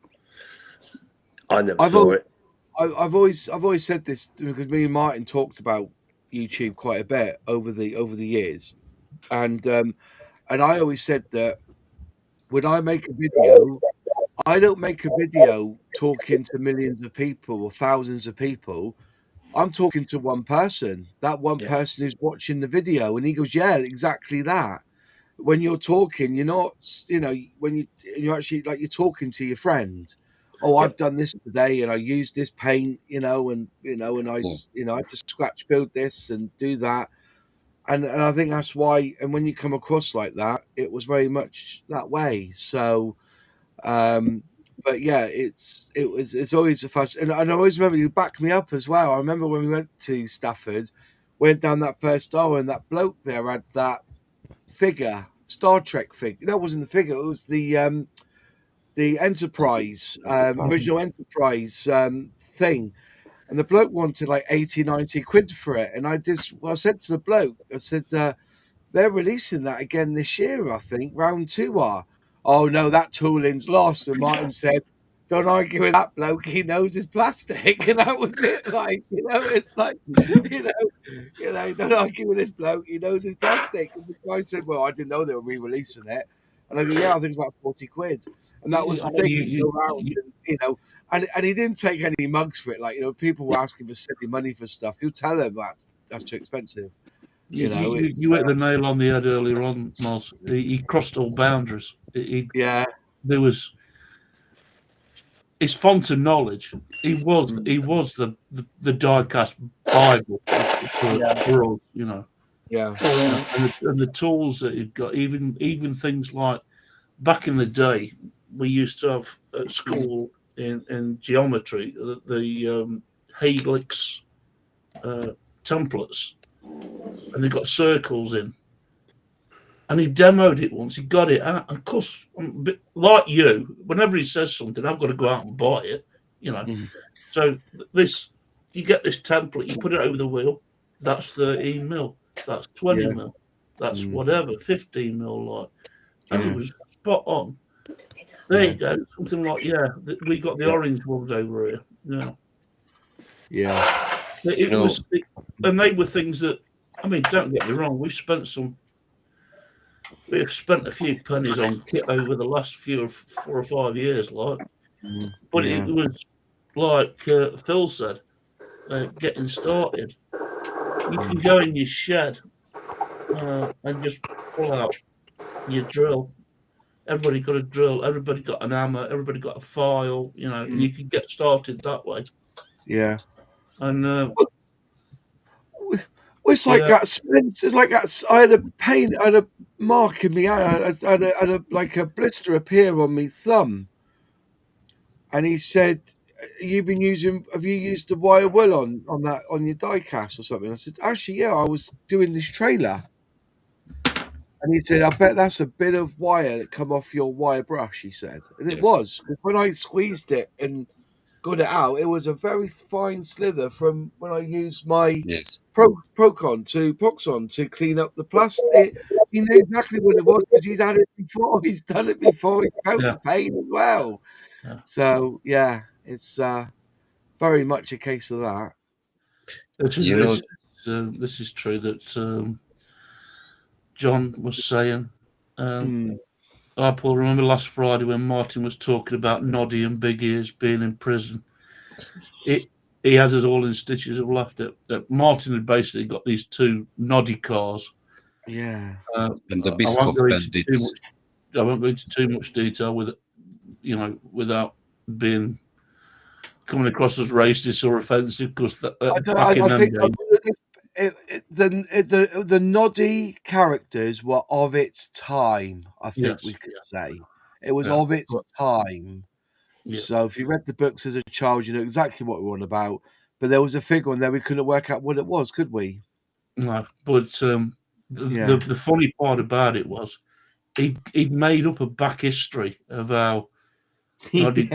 I never saw it. I've always said this because me and Martin talked about YouTube quite a bit over the years, and I always said that when I make a video, I don't make a video talking to millions of people or thousands of people. I'm talking to one person, that one person who's watching the video, and he goes, "Yeah, exactly that." When you're talking, you're not, when you're actually like you're talking to your friend. Oh, I've done this today, and I used this paint, and I had to scratch build this and do that, and I think that's why. And when you come across like that, it was very much that way. So, but yeah, it's always a fuss, and I always remember you backed me up as well. I remember when we went to Stafford, went down that first hour, and that bloke there had that figure, Star Trek figure. No, it wasn't the figure. It was the the Enterprise, original Enterprise thing. And the bloke wanted like 80, 90 quid for it. And I said to the bloke, I said, they're releasing that again this year, I think. Round 2 are. Oh, no, that tooling's lost. And Martin said, don't argue with that bloke. He knows his plastic. And that was it. Like, it's like, don't argue with this bloke. He knows his plastic. And the guy said, well, I didn't know they were re-releasing it. And I go, yeah, I think it's about 40 quid. And that was the thing. He'd go around and, and he didn't take any mugs for it. Like, people were asking for silly money for stuff. You tell him that's too expensive. You hit the nail on the head earlier on, Miles. He crossed all boundaries. His font of knowledge. He was the diecast Bible for us, Yeah. And the tools that he'd got, even things like back in the day, we used to have at school in geometry the helix templates, and they got circles in. And he demoed it once. He got it out. And of course, like you, whenever he says something, I've got to go out and buy it, So you get this template, you put it over the wheel. That's 13 mil. That's 20 mil. That's whatever, 15 mil, like. And it was spot on. There you go. Something like, we got the orange ones over here. Yeah. Yeah. It was, and they were things that, don't get me wrong, we've spent a few pennies on kit over the last 4 or 5 years, like. But it was like Phil said, getting started. You can go in your shed and just pull out your drill. Everybody got a drill. Everybody got an hammer. Everybody got a file. And you can get started that way. Yeah. And it's like that splint. It's like that. I had a mark in me hand. I had a blister appear on me thumb. And he said, have you used the wire wool on your die cast or something? I said, actually, yeah, I was doing this trailer. And he said, I bet that's a bit of wire that come off your wire brush, he said. And it was. When I squeezed it and got it out, it was a very fine slither from when I used my Proxon to clean up the plastic. He knew exactly what it was because he's had it before. He's done it before. He felt the pain as well. Yeah. So, it's very much a case of that. This is true that John was saying. Paul, remember last Friday when Martin was talking about Noddy and Big Ears being in prison? He had us all in stitches of laughter. That Martin had basically got these 2 Noddy cars. Yeah. And the Biscoff bandits. I won't go into too much detail with it, without being coming across as racist or offensive, because the Noddy characters were of its time. I think we could say it was of its time. Yeah. So if you read the books as a child, you know exactly what we're on about. But there was a figure on there we couldn't work out what it was, could we? No, but the funny part about it was he'd made up a back history of how Big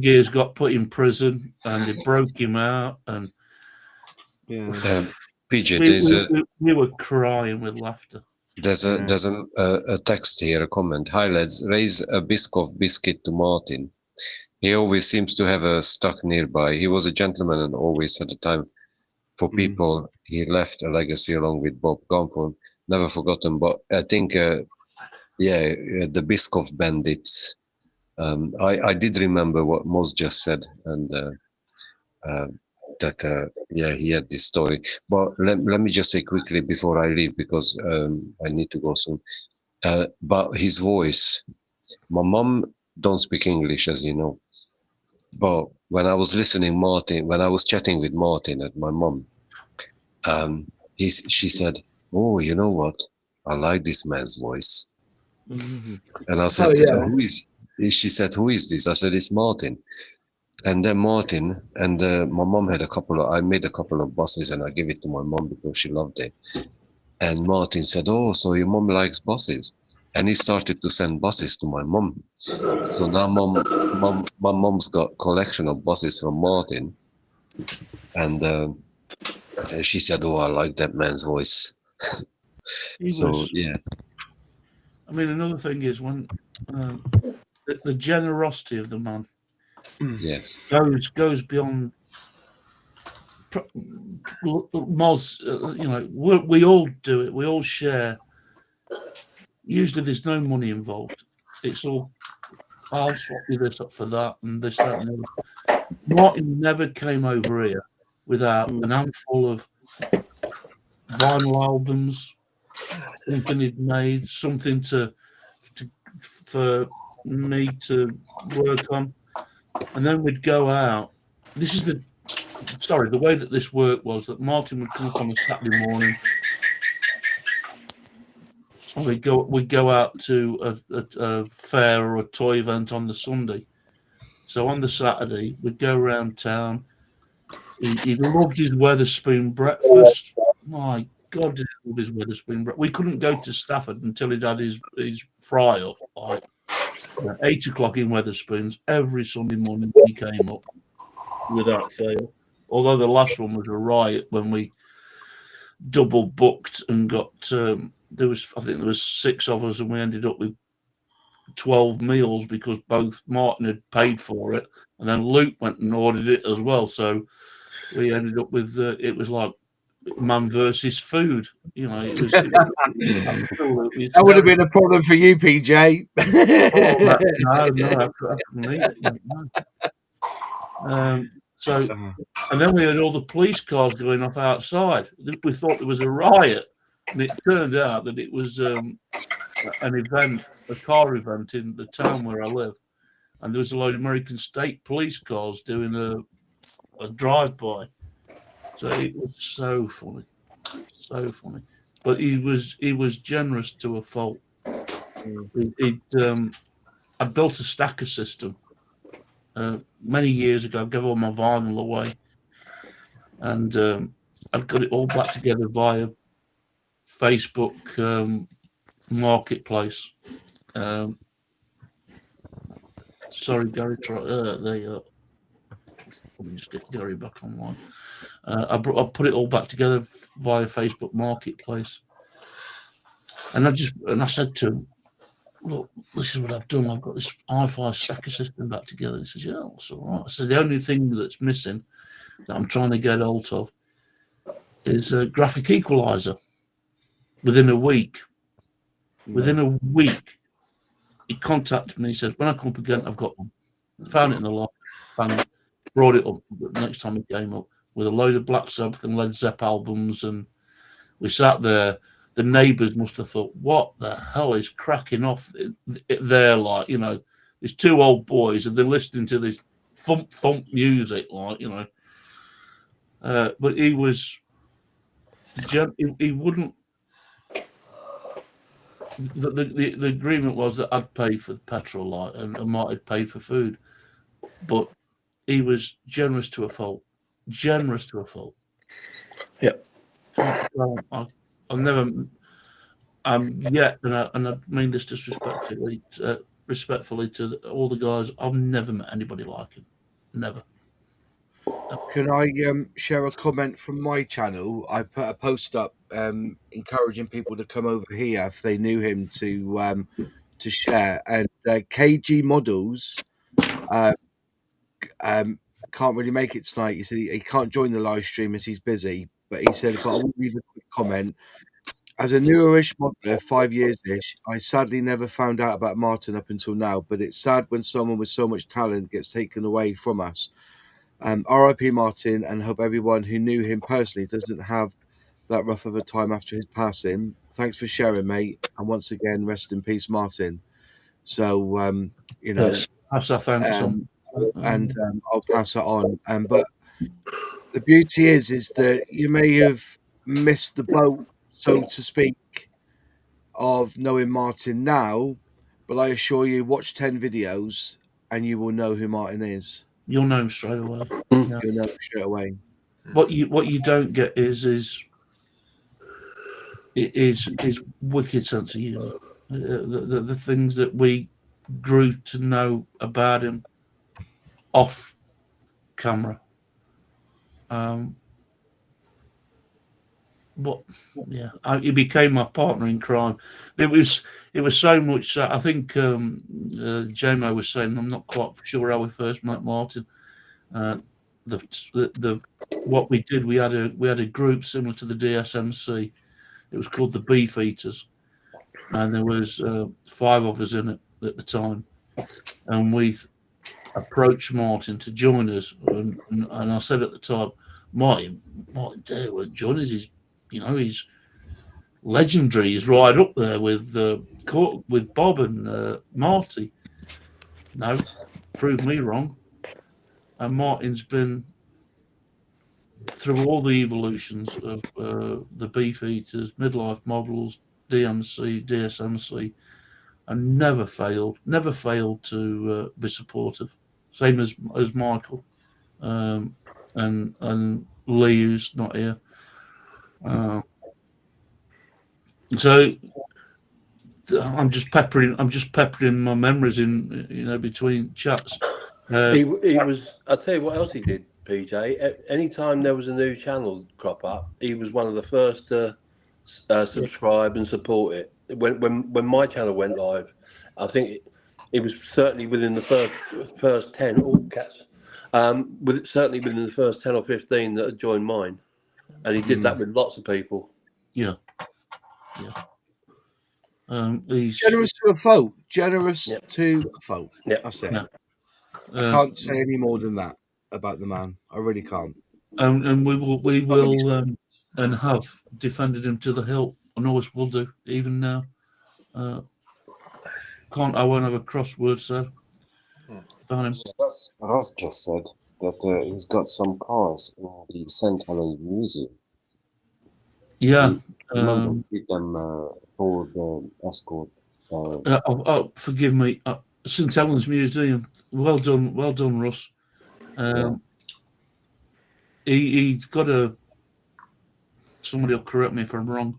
Ears got put in prison and they broke him out, and PJ, we were crying with laughter. There's a text here, a comment. Hi lads, raise a Biscoff biscuit to Martin. He always seems to have a stock nearby. He was a gentleman and always had a time for people. He left a legacy along with Bob Gunford. Never forgotten. But I think, the Biscoff bandits. I did remember what Moz just said, and that he had this story. But let me just say quickly before I leave, because I need to go soon. But his voice, my mom don't speak English, as you know. But when I was when I was chatting with Martin and my mom, she said, "Oh, you know what? I like this man's voice." And I said, "Who is?" She said, "Who is this?" I said, "It's Martin." And then Martin and my mom had I made a couple of buses and I gave it to my mom because she loved it. And Martin said, "Oh, so your mom likes buses?" and he started to send buses to my mum. So now my mum's got collection of buses from Martin, and she said, "Oh, I like that man's voice." Yeah. I mean, another thing is when the generosity of the man, Yes, goes beyond. Moz, we all do it. We all share. Usually, there's no money involved. It's all, I'll swap you this up for that, and this, that, and the other. Martin never came over here without an handful of vinyl albums, something he'd made, something for me to work on, and then we'd go out. The way that this worked was that Martin would come up on a Saturday morning, and we'd go out to a fair or a toy event on the Sunday. So on the Saturday, we'd go around town. He loved his Wetherspoon breakfast. My God, did he love his Wetherspoon breakfast. We couldn't go to Stafford until he'd had his fry up. Like 8 o'clock in Wetherspoons every Sunday morning. He came up without fail. Although the last one was a riot when we double booked and got there was 6 of us, and we ended up with 12 meals because both Martin had paid for it, and then Luke went and ordered it as well. So we ended up with it was like man versus food. It was absolutely that would have been a problem for you, PJ. No. So, and then we had all the police cars going off outside. We thought there was a riot, and it turned out that it was an event, a car event in the town where I live, and there was a load of American State Police cars doing a drive-by. So it was so funny. But he was generous to a fault. I built a stacker system many years ago. I gave all my vinyl away, and I've got it all back together via Facebook Marketplace. Sorry, Gary. There you are. Let me just get Gary back online. I put it all back together via Facebook Marketplace, and I said to him, "Look, this is what I've done. I've got this hi-fi stacker system back together." He says, "Yeah, that's all right." I said, "The only thing that's missing that I'm trying to get hold of is a graphic equalizer." Within a week, he contacted me. He says, "When I come up again, I've got one." Found it in the loft, and brought it up the next time it came up with a load of Black Sabbath and Led Zepp albums, and we sat there. The neighbours must have thought, "What the hell is cracking off there?" Like, these 2 old boys, and they're listening to this thump music, like, But he wouldn't. The agreement was that I'd pay for the petrol light and Martin had paid for food, but he was generous to a fault. Yeah. I've never, yet, and I mean this disrespectfully, to all the guys. I've never met anybody like him. Never. Can I share a comment from my channel? I put a post up encouraging people to come over here if they knew him to share. And KG Models can't really make it tonight. He said he can't join the live stream as he's busy. But he said, "But I will leave a quick comment. As a newer-ish modeler, 5 years-ish, I sadly never found out about Martin up until now. But it's sad when someone with so much talent gets taken away from us. RIP Martin, and hope everyone who knew him personally doesn't have that rough of a time after his passing. Thanks for sharing, mate. And once again, rest in peace, Martin." So, Yes, and I'll pass it on. But the beauty is that you may have missed the boat, so to speak, of knowing Martin now, but I assure you, watch 10 videos and you will know who Martin is. You'll know him straight away. You'll know him straight away. What you don't get is his wicked sense of humour. the things that we grew to know about him off camera. But yeah, he became my partner in crime. It was so much. I think JMO was saying, I'm not quite sure how we first met Martin. The what we did, we had a group similar to the DSMC. It was called the Beef Eaters, and there was 5 of us in it at the time, and we approached Martin to join us, and I said at the time, Martin, dare won't join us. He's legendary. He's right up there with Bob and Marty. No, prove me wrong. And Martin's been through all the evolutions of the Beef Eaters, midlife models, DMC, DSMC, and never failed to be supportive. Same as Michael and Lee, who's not here. So I'm just peppering my memories in between chats. He was. I'll tell you what else he did, PJ. Anytime there was a new channel crop up, he was one of the first to subscribe and support it. When my channel went live, I think it was certainly within the first 10 all cats. Certainly within the first 10 or 15 that had joined mine, and he did that with lots of people. Yeah. He's generous to a fault. Generous to a fault. Yeah, that's it. Yeah. I can't say any more than that about the man. I really can't. And we will and have defended him to the hilt, and always will do, even now. I won't have a crossword said about him. Ross just said that he's got some cars in the St. Helens Museum. Yeah. Remember, with them Ford Escort. Forgive me. St. Helens Museum. Well done, Russ. He's got somebody will correct me if I'm wrong,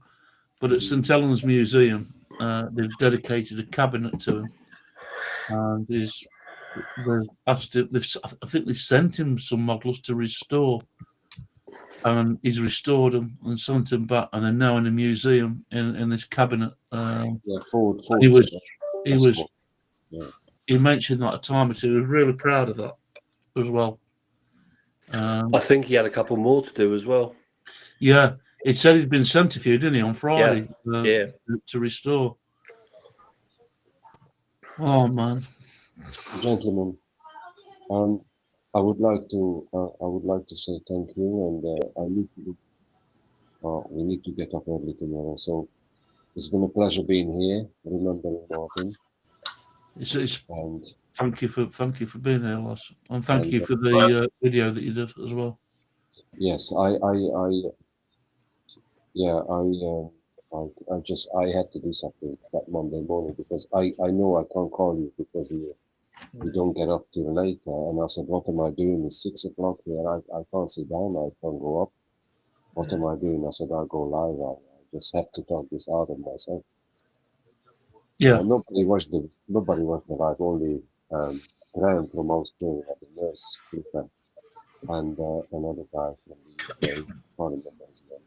but at St. Helens Museum, they've dedicated a cabinet to him, and they've asked him. I think they sent him some models to restore, and he's restored them and sent them back, and they're now in a museum in this cabinet. Ford. He mentioned that a time or two. He was really proud of that as well. I think he had a couple more to do as well. Yeah, it said he'd been centrifuged, didn't he, on Friday? To restore. Oh man, gentlemen, I would like to say thank you, and we need to get up early tomorrow. So it's been a pleasure being here, remembering Martin. Thank you for being here, Loss, and thank you for the video that you did as well. Yes, I had to do something that Monday morning because I know I can't call you because you don't get up till later. And I said, what am I doing? It's 6 o'clock here. I can't sit down. I can't go up. What am I doing? I said, I'll go live. I just have to talk this out of myself. Yeah. Nobody watched the live. Only Graham from Australia, the nurse, and another guy from the UK. Can't remember his name.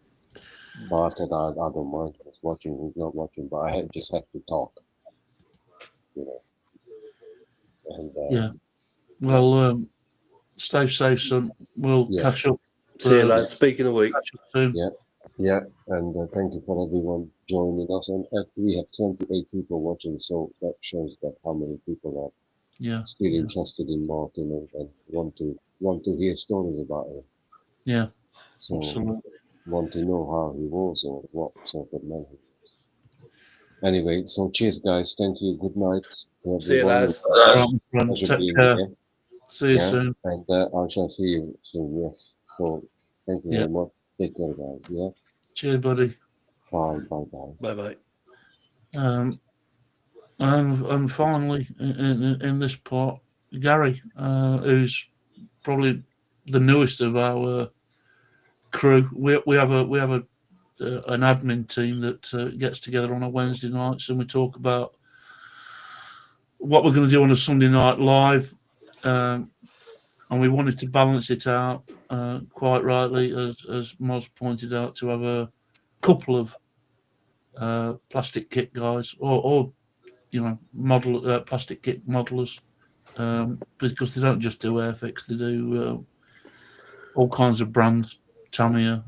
But I said, I don't mind who's watching, who's not watching, but I just have to talk, And well, stay safe, son. We'll catch up. See you later. Speak in a week. Soon. Yeah, and thank you for everyone joining us. And we have 28 people watching, so that shows that how many people are still interested in Martin and want to hear stories about him. Yeah, so absolutely. Want to know how he was or what sort of man he was. Anyway, so cheers, guys. Thank you. Good night to everyone. Take care. See you soon. And I shall see you soon. Yes. So thank you very much. Take care, guys. Yeah. Cheers, buddy. Bye. Bye. And finally, in this part, Gary, who's probably the newest of our crew. We have a an admin team that gets together on a Wednesday nights, and we talk about what we're going to do on a Sunday night live. And we wanted to balance it out, quite rightly, as Moz pointed out, to have a couple of plastic kit guys or model plastic kit modelers, because they don't just do Airfix, they do all kinds of brands, Tamiya,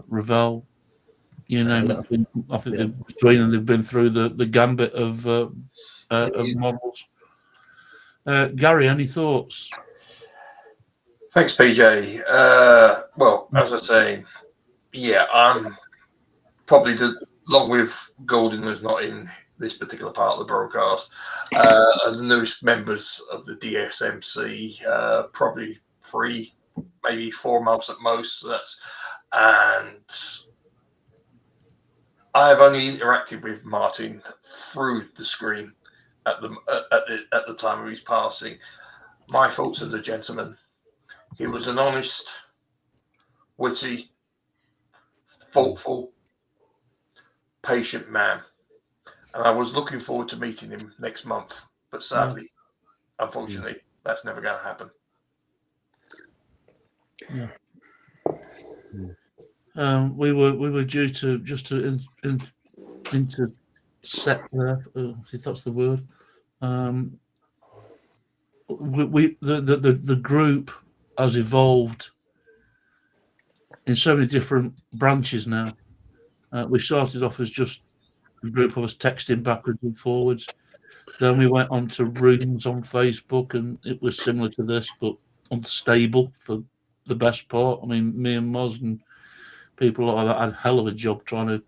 Revell, you name it. I think between them they've been through the gambit of models. Gary, any thoughts? Thanks, PJ. Well, as I say, yeah, I'm probably along with Golden, who's not in this particular part of the broadcast, as the newest members of the DSMC, probably 3, maybe 4 months at most. And I've only interacted with Martin through the screen at the time of his passing. My thoughts as a gentleman. He was an honest, witty, thoughtful, patient man. And I was looking forward to meeting him next month. But sadly, unfortunately, that's never going to happen. Yeah. We were due to intercept there, if that's the word. The group has evolved in so many different branches now. We started off as just a group of us texting backwards and forwards. Then we went on to rooms on Facebook, and it was similar to this, but unstable for the best part. I mean, me and Moz and people like that had a hell of a job trying to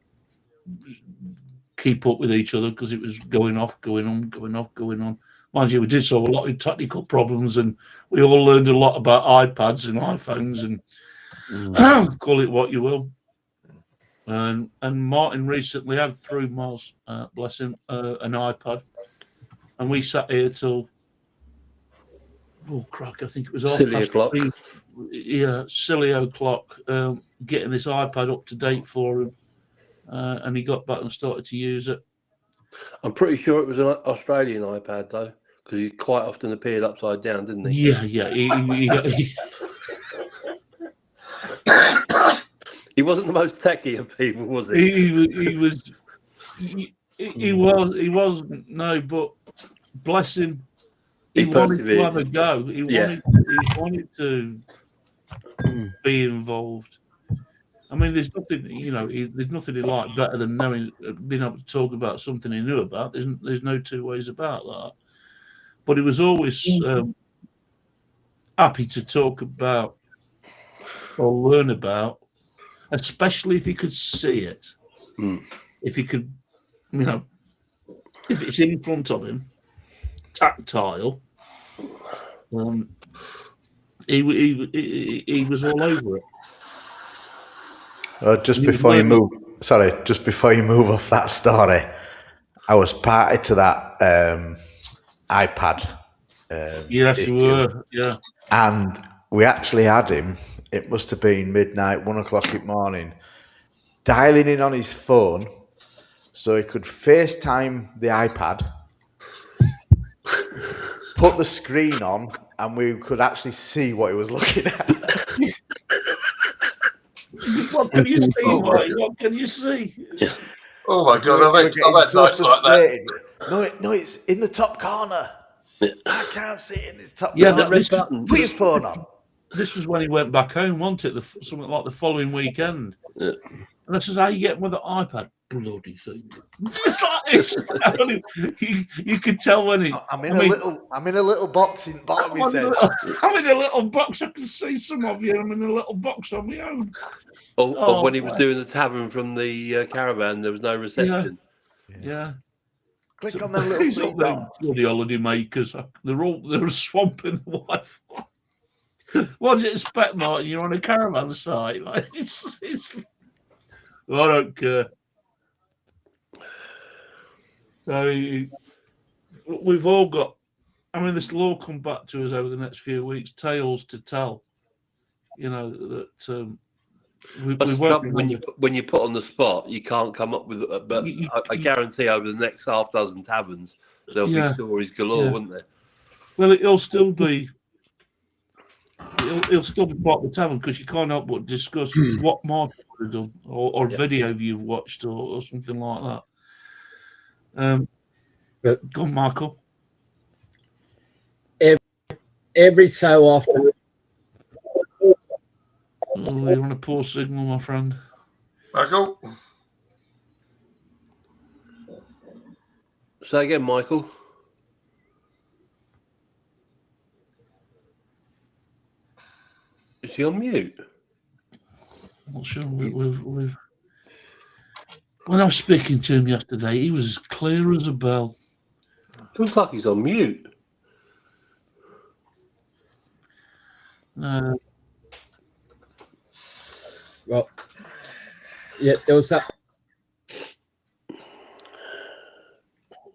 keep up with each other, because it was going off, going on. Mind you, we did solve a lot of technical problems, and we all learned a lot about iPads and iPhones and call it what you will. And Martin recently had, through Moz, bless him, an iPad, and we sat here till I think it was silly o'clock. Silly o'clock, getting this iPad up to date for him, and he got back and started to use it. I'm pretty sure it was an Australian iPad though, because he quite often appeared upside down, didn't he? He wasn't the most techie of people, was he? He wasn't. No, but bless him. He wanted to have a go. He wanted to be involved. I mean, there's nothing, there's nothing he liked better than being able to talk about something he knew about. There's no two ways about that. But he was always happy to talk about or learn about, especially if he could see it. If he could, if it's in front of him, tactile, he was all over it. Just before you move off that story, I was party to that iPad. Yes, you were. Yeah, and we actually had him. It must have been midnight, 1 o'clock in the morning, dialing in on his phone so he could FaceTime the iPad, put the screen on, and we could actually see what he was looking at. What can you see, Mike? What can you see? Oh my God! I've had nights like that. No, it's in the top corner. I can't see it in his top corner. The red button. Put your phone on. This was when he went back home, wasn't it? Something like the following weekend. Yeah. And I says, "How you getting with the iPad? Bloody thing!" It's like this. You could tell when he. I'm in a little box in the bottom. He says, "I'm in a little box. I can see some of you. I'm in a little box on my own." Or when he was doing the tavern from the caravan, there was no reception. Yeah. Click on that little box. Bloody holiday makers. They're swamping the Wi-Fi. What do you expect, Martin? You're on a caravan site. Like, it's. I don't care. So we've all got. I mean, this will all come back to us over the next few weeks. Tales to tell. That That's the trouble. When you put on the spot, you can't come up with. But I guarantee over the next half dozen taverns, there'll be stories galore, won't there? Well, it'll still be part of the tavern because you can't help but discuss what Mark would have done or video you've watched or something like that. Go on, Michael. Every so often. Oh, you're on a poor signal, my friend. Michael? Say again, Michael. Is he on mute? I'm not sure. We've... When I was speaking to him yesterday, he was as clear as a bell. Looks like he's on mute. Well, yeah, there was that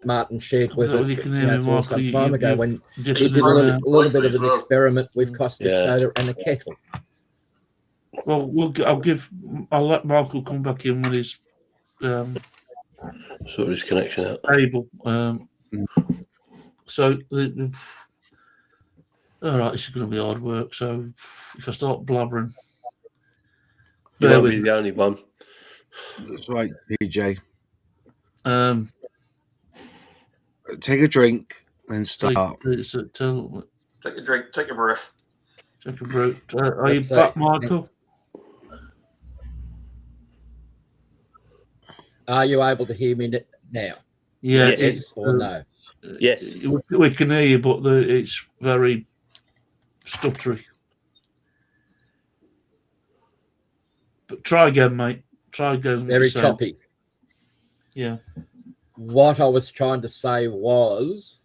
Martin shared with us some time ago when he did a little bit of an experiment with caustic soda and a kettle. Well, I'll let Michael come back in when he's sort his connection out. Able. So all right, this is going to be hard work. So if I start blabbering, you won't be the only one. That's right, PJ. Take a drink and start. Take a drink. Take a breath. Take a breath. Are you back, Michael? Are you able to hear me now? Yes or no? Yes. We can hear you, but it's very stuttery. But try again, mate. Try again. Very choppy. Yeah. What I was trying to say was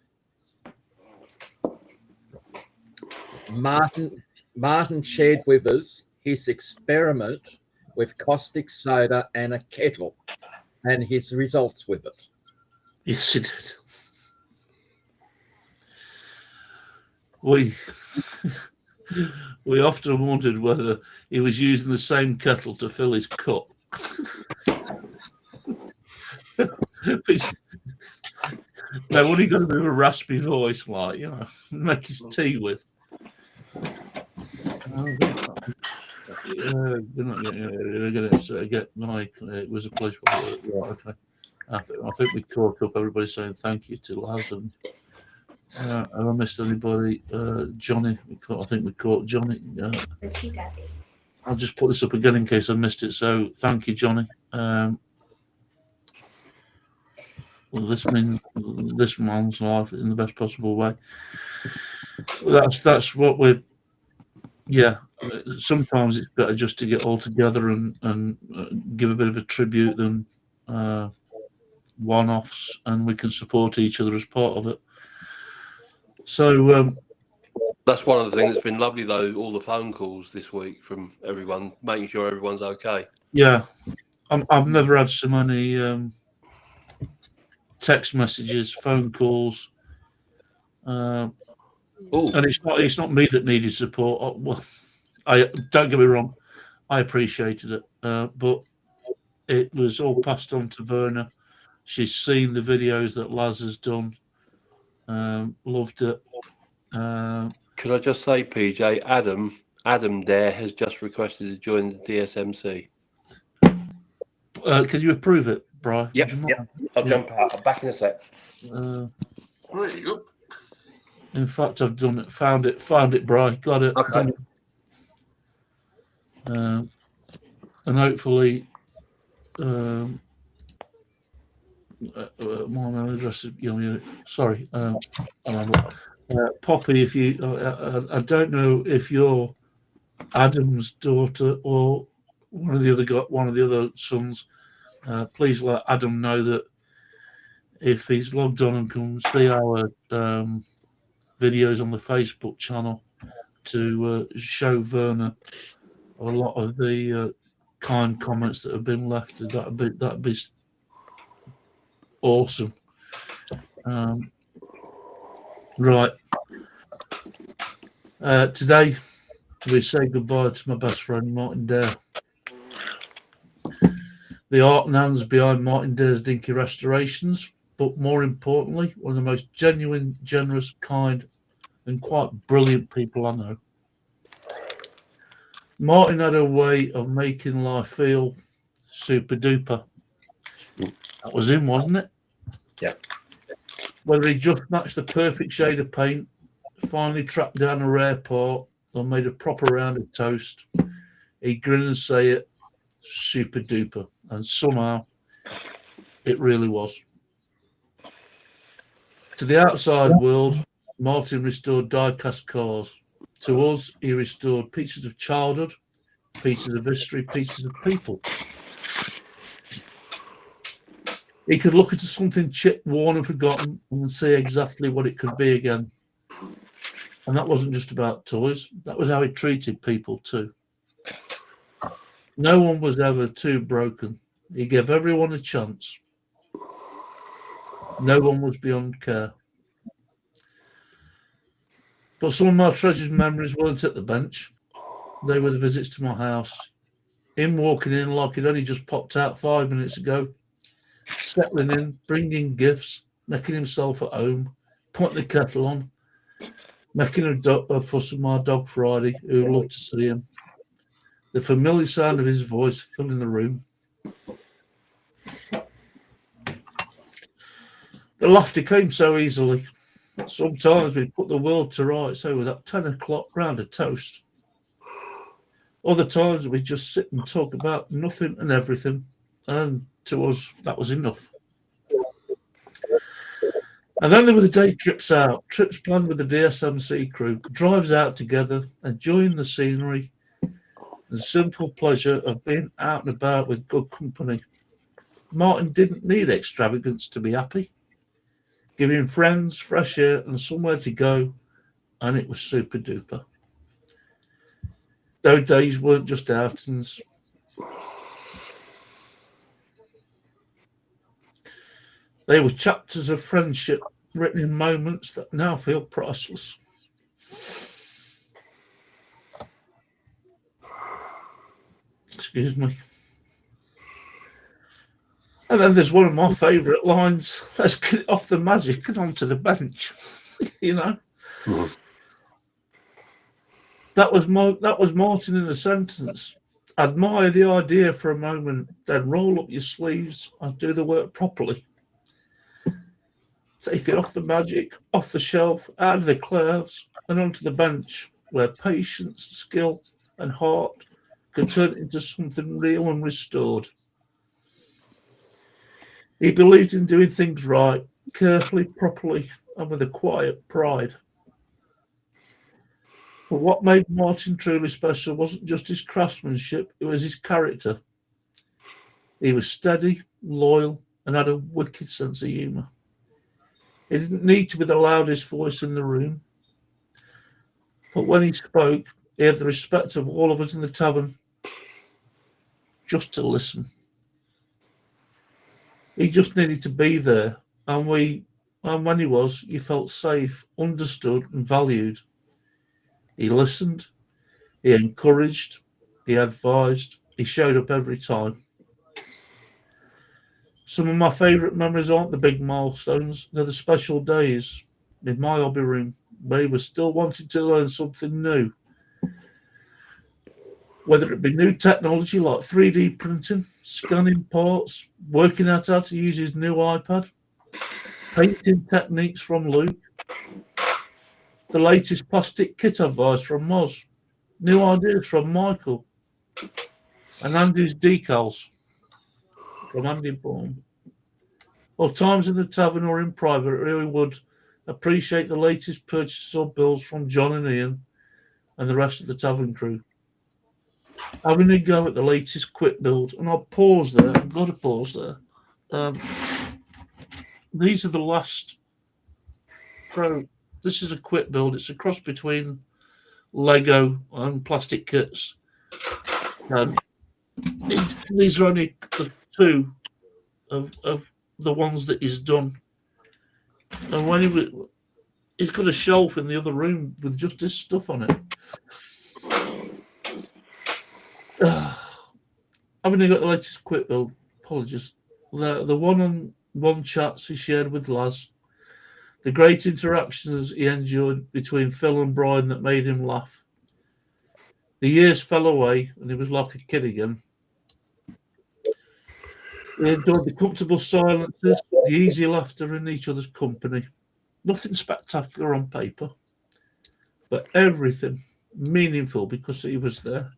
Martin shared with us his experiment with caustic soda and a kettle and his results with it. Yes, he did. We often wondered whether he was using the same kettle to fill his cup. Now, what he got a bit of a raspy voice, like, make his tea with. They're not going to get Mike. It was a pleasure. Right, okay. I think we caught up. Everybody saying thank you to Laz. And have I missed anybody? Johnny. I think we caught Johnny. I'll just put this up again in case I missed it. So thank you, Johnny. Well, this means this man's life in the best possible way. That's what we're. Yeah, sometimes it's better just to get all together and give a bit of a tribute than one-offs, and we can support each other as part of it. So that's one of the things that's been lovely, though. All the phone calls this week from everyone, making sure everyone's okay. Yeah, I've never had so many text messages, phone calls. And it's not me that needed support. Well, I don't get me wrong, I appreciated it, but it was all passed on to Verna. She's seen the videos that Laz has done, loved it. Could I just say, PJ, Adam Dare has just requested to join the DSMC. Can you approve it, Bri? Yep. I'll jump out. I'm back in a sec. There you go. In fact, I've done it. Found it, Bri. Got it. Okay. And hopefully, my email address is. Sorry, Poppy. If you, I don't know if you're Adam's daughter or one of the other sons. Please let Adam know that if he's logged on and can see our videos on the Facebook channel, to show Verna a lot of the kind comments that have been left. That'd be awesome. Right. Today we say goodbye to my best friend Martin Dare. the art and hands behind Martin Dare's Dinky restorations, but more importantly, one of the most genuine, generous, kind, and quite brilliant people I know. Martin had a way of making life feel super duper. That was him, wasn't it? Yeah. Whether he just matched the perfect shade of paint, finally tracked down a rare part, or made a proper round of toast, he'd grin and say it, super duper. And somehow, it really was. To the outside world, Martin restored die-cast cars. To us, he restored pieces of childhood, pieces of history, pieces of people. He could look at something chipped, worn and forgotten and see exactly what it could be again. And that wasn't just about toys. That was how he treated people too. No one was ever too broken. He gave everyone a chance. No one was beyond care. But some of my treasured memories weren't at the bench. They were the visits to my house. Him walking in like he'd only just popped out 5 minutes ago, settling in, bringing gifts, making himself at home, putting the kettle on, making a fuss of my dog Friday, who loved to see him. The familiar sound of his voice filling the room. The laughter came so easily. Sometimes we'd put the world to rights over that 10 o'clock round of toast. Other times we'd just sit and talk about nothing and everything, and to us, that was enough. And then there were the day trips out, trips planned with the DSMC crew, drives out together, enjoying the scenery, the simple pleasure of being out and about with good company. Martin didn't need extravagance to be happy. Give him friends, fresh air, and somewhere to go, and it was super duper. Those days weren't just outings. They were chapters of friendship written in moments that now feel priceless. Excuse me. And then there's one of my favourite lines. Let's get it off the magic and onto the bench. You know? Mm-hmm. That was Martin in a sentence. Admire the idea for a moment, then roll up your sleeves and do the work properly. Take it off the magic, off the shelf, out of the clouds, and onto the bench, where patience, skill, and heart can turn into something real and restored. He believed in doing things right, carefully, properly, and with a quiet pride. But what made Martin truly special wasn't just his craftsmanship, it was his character. He was steady, loyal, and had a wicked sense of humour. He didn't need to be the loudest voice in the room. But when he spoke, he had the respect of all of us in the tavern just to listen. He just needed to be there, and when he was, you felt safe, understood, and valued. He listened, he encouraged, he advised, he showed up every time. Some of my favourite memories aren't the big milestones, they're the special days in my hobby room where he was still wanting to learn something new. Whether it be new technology like 3D printing, scanning parts, working out how to use his new iPad, painting techniques from Luke, the latest plastic kit advice from Moz, new ideas from Michael, and Andy's decals from Andy Bourne. Or times in the tavern or in private, I really would appreciate the latest purchases or bills from John and Ian and the rest of the tavern crew. Having a go at the latest quick build, and I'll pause there, I've got to pause there. These are the last pro. This is a quick build. It's a cross between Lego and plastic kits. And these are only the two of the ones that he's done. And when he's got a shelf in the other room with just his stuff on it. Haven't you got the latest quick build? apologies. The one-on-one chats he shared with Laz, the great interactions he enjoyed between Phil and Brian that made him laugh. The years fell away and he was like a kid again. He enjoyed the comfortable silences, the easy laughter in each other's company. Nothing spectacular on paper, but everything meaningful because he was there.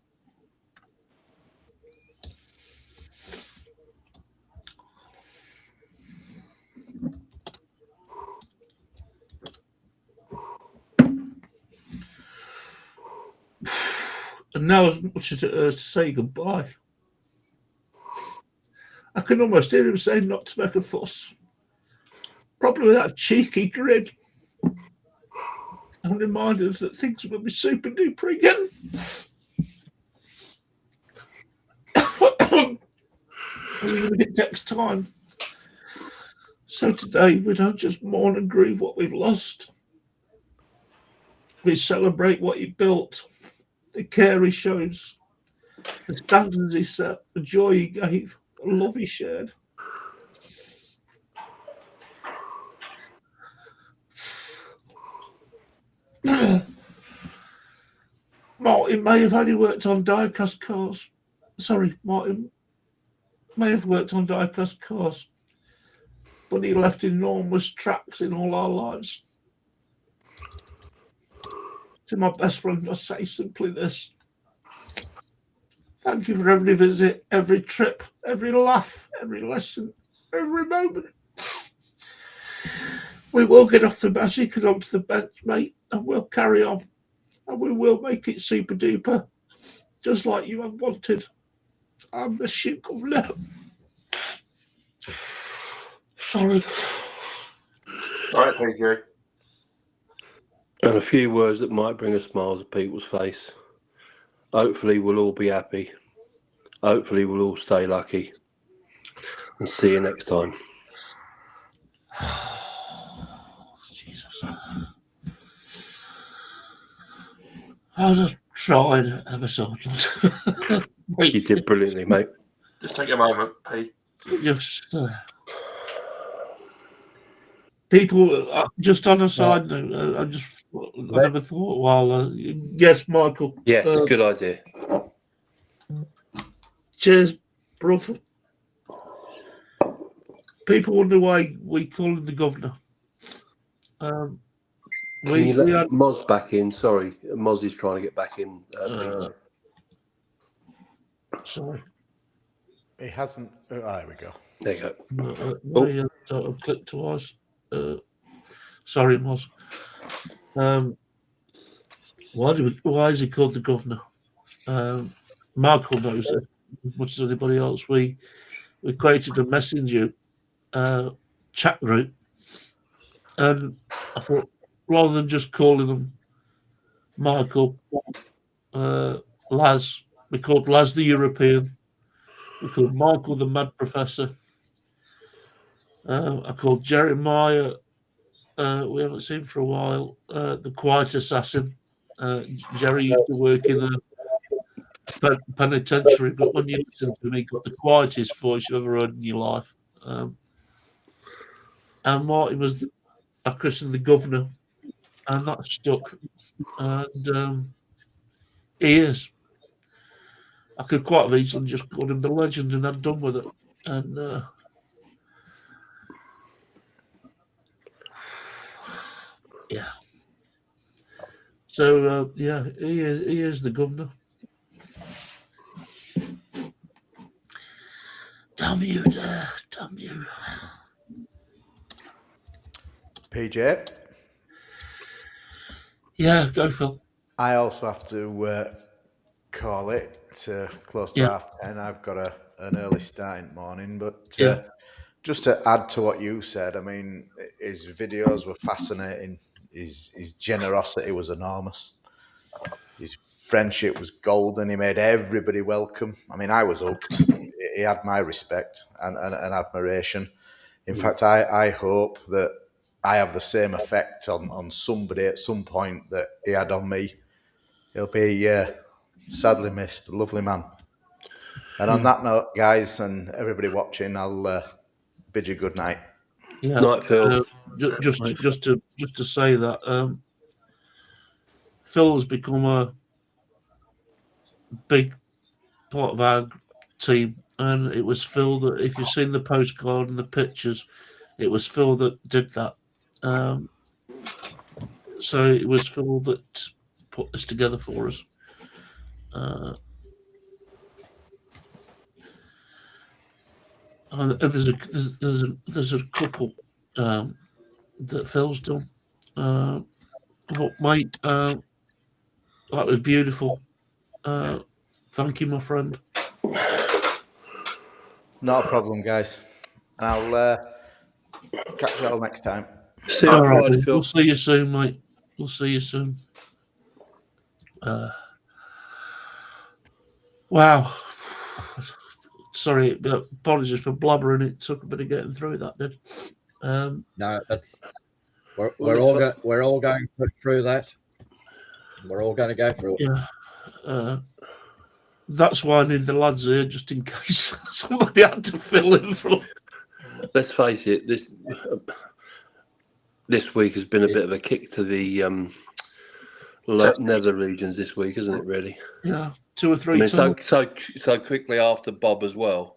And now, as much as it hurts to say goodbye, I can almost hear him saying not to make a fuss. Probably with that cheeky grin. And remind us that things will be super duper again. It takes time. So today we don't just mourn and grieve what we've lost. We celebrate what he built, the care he shows, the standards he set, the joy he gave, the love he shared. Martin may have only worked on die-cast cars. Sorry, Martin may have worked on die-cast cars, but he left enormous tracks in all our lives. To my best friend, I say simply this. Thank you for every visit, every trip, every laugh, every lesson, every moment. We will get off the magic and onto the bench, mate, and we'll carry on. And we will make it super duper, just like you have wanted. I miss you, Guv'nor. Sorry. All right, PJ. And a few words that might bring a smile to people's face. Hopefully we'll all be happy. Hopefully we'll all stay lucky. And see you next time. Jesus. I just tried ever so much. You did brilliantly, mate. Just take a moment, Pete. Just people, just on a side note, I never thought. Well, yes, Michael. Yes, good idea. Cheers, bruv. People wonder why we call him the Guv'nor. Can you let Moz back in? Sorry, Moz is trying to get back in. Sorry. He hasn't. Oh, there we go. There you go. I clicked twice. Sorry, Moz. Why is he called the Guv'nor? Michael knows it as much as anybody else. We created a messenger chat group, and I thought rather than just calling them Michael, Laz, we called Laz the European. We called Michael the Mad Professor. I called Jeremiah. We haven't seen for a while. The Quiet Assassin. Jerry used to work in a penitentiary, but when you listen to him, he got the quietest voice you've ever heard in your life. And Martin was, I christened the Guv'nor, and that stuck. And he is. I could quite have easily just called him the legend and had done with it. And yeah. So yeah, he is the Guv'nor. Damn you, damn you. PJ? Yeah, go Phil. I also have to call it close to 10:30. I've got an early starting morning, but just to add to what you said, I mean, his videos were fascinating. His generosity was enormous. His friendship was golden. He made everybody welcome. I mean, I was hooked. He had my respect and admiration. In fact, I hope that I have the same effect on somebody at some point that he had on me. He'll be sadly missed. A lovely man. And on that note, guys, and everybody watching, I'll bid you good night. Yeah. Night, Phil. Just to say that Phil has become a big part of our team, and it was Phil that, if you've seen the postcard and the pictures, it was Phil that did that. So it was Phil that put this together for us. And there's a couple that Phil's done. But mate, that was beautiful. Thank you, my friend. Not a problem, guys. And I'll catch you all next time. See you on Friday, Phil. We'll see you soon, mate. We'll see you soon. Wow. Sorry, apologies for blubbering. It took a bit of getting through that, did. No, that's we're all going through that. We're all going to go through it. Yeah. That's why I need the lads here, just in case somebody had to fill in for. Let's face it, this week has been a bit of a kick to the nether regions this week, isn't it? Really? Yeah, 2 or 3 I mean, times. so quickly after Bob as well.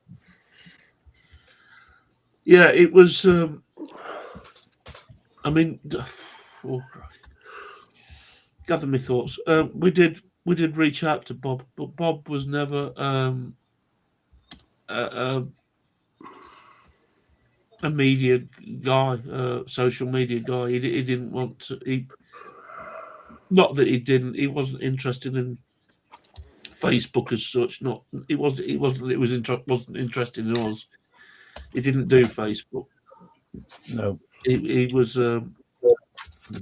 Yeah, it was. I mean, gather my thoughts. We did reach out to Bob, but Bob was never a media guy, social media guy. He didn't want to. Not that he didn't. He wasn't interested in Facebook as such. Not. It wasn't. Wasn't interested in us. He didn't do Facebook. No. He was.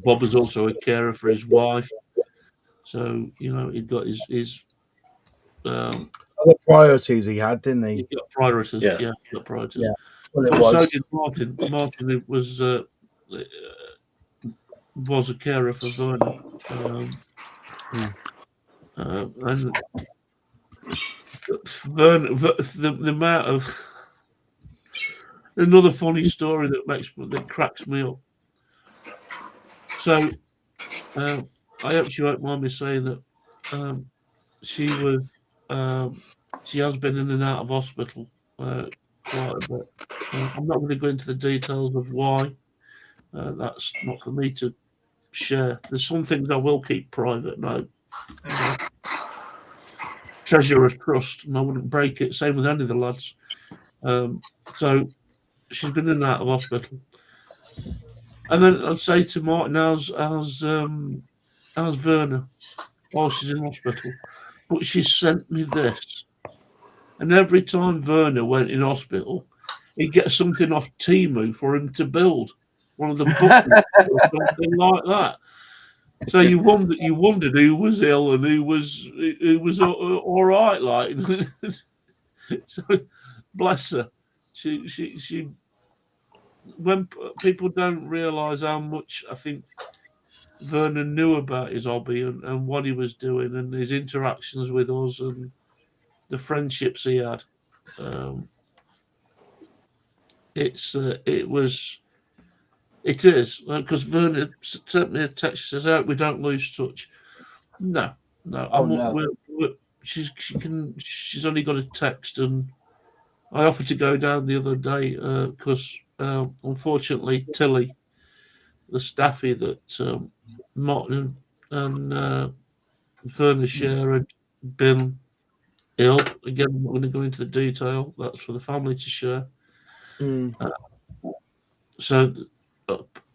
Bob was also a carer for his wife, so he'd got his other priorities he had, didn't he? He got priorities. Yeah. He got priorities. Yeah. Well, it But was. so did Martin. Martin was a carer for Vernon, and Vernon, the amount of another funny story that cracks me up. So, I hope you won't mind me saying that she has been in and out of hospital quite a bit. I'm not going to go into the details of why. That's not for me to share. There's some things I will keep private. No, treasure of trust, and I wouldn't break it. Same with any of the lads. So she's been in and out of hospital, and then I'd say to Martin, how's Verna while she's in hospital? But she sent me this, and every time Verna went in hospital, he'd get something off Temu for him to build. One of the buttons or something like that. So you wondered who was ill and who was all right. Like, so bless her. She when people don't realise how much I think Vernon knew about his hobby and what he was doing and his interactions with us and the friendships he had. It is because Vernon sent me a text. She says, "I hope we don't lose touch." No. She's only got a text, and I offered to go down the other day because unfortunately Tilly, the staffy that Martin and Vernon share, had been ill. Again, I'm not going to go into the detail. That's for the family to share.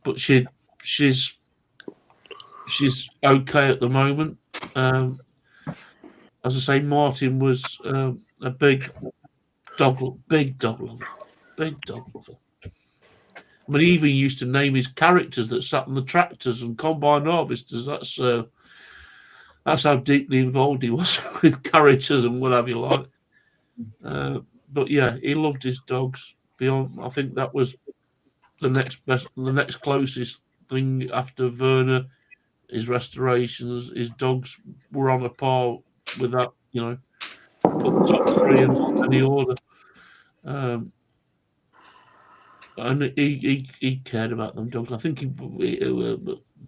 But she's okay at the moment. As I say, Martin was a big dog lover. I mean, he even used to name his characters that sat on the tractors and combine harvesters. That's how deeply involved he was with characters and what have you like. But yeah, he loved his dogs. Beyond, I think that was the next closest thing after Verna. His restorations, his dogs were on a par with that. put the top 3 in any order. And he cared about them dogs. I think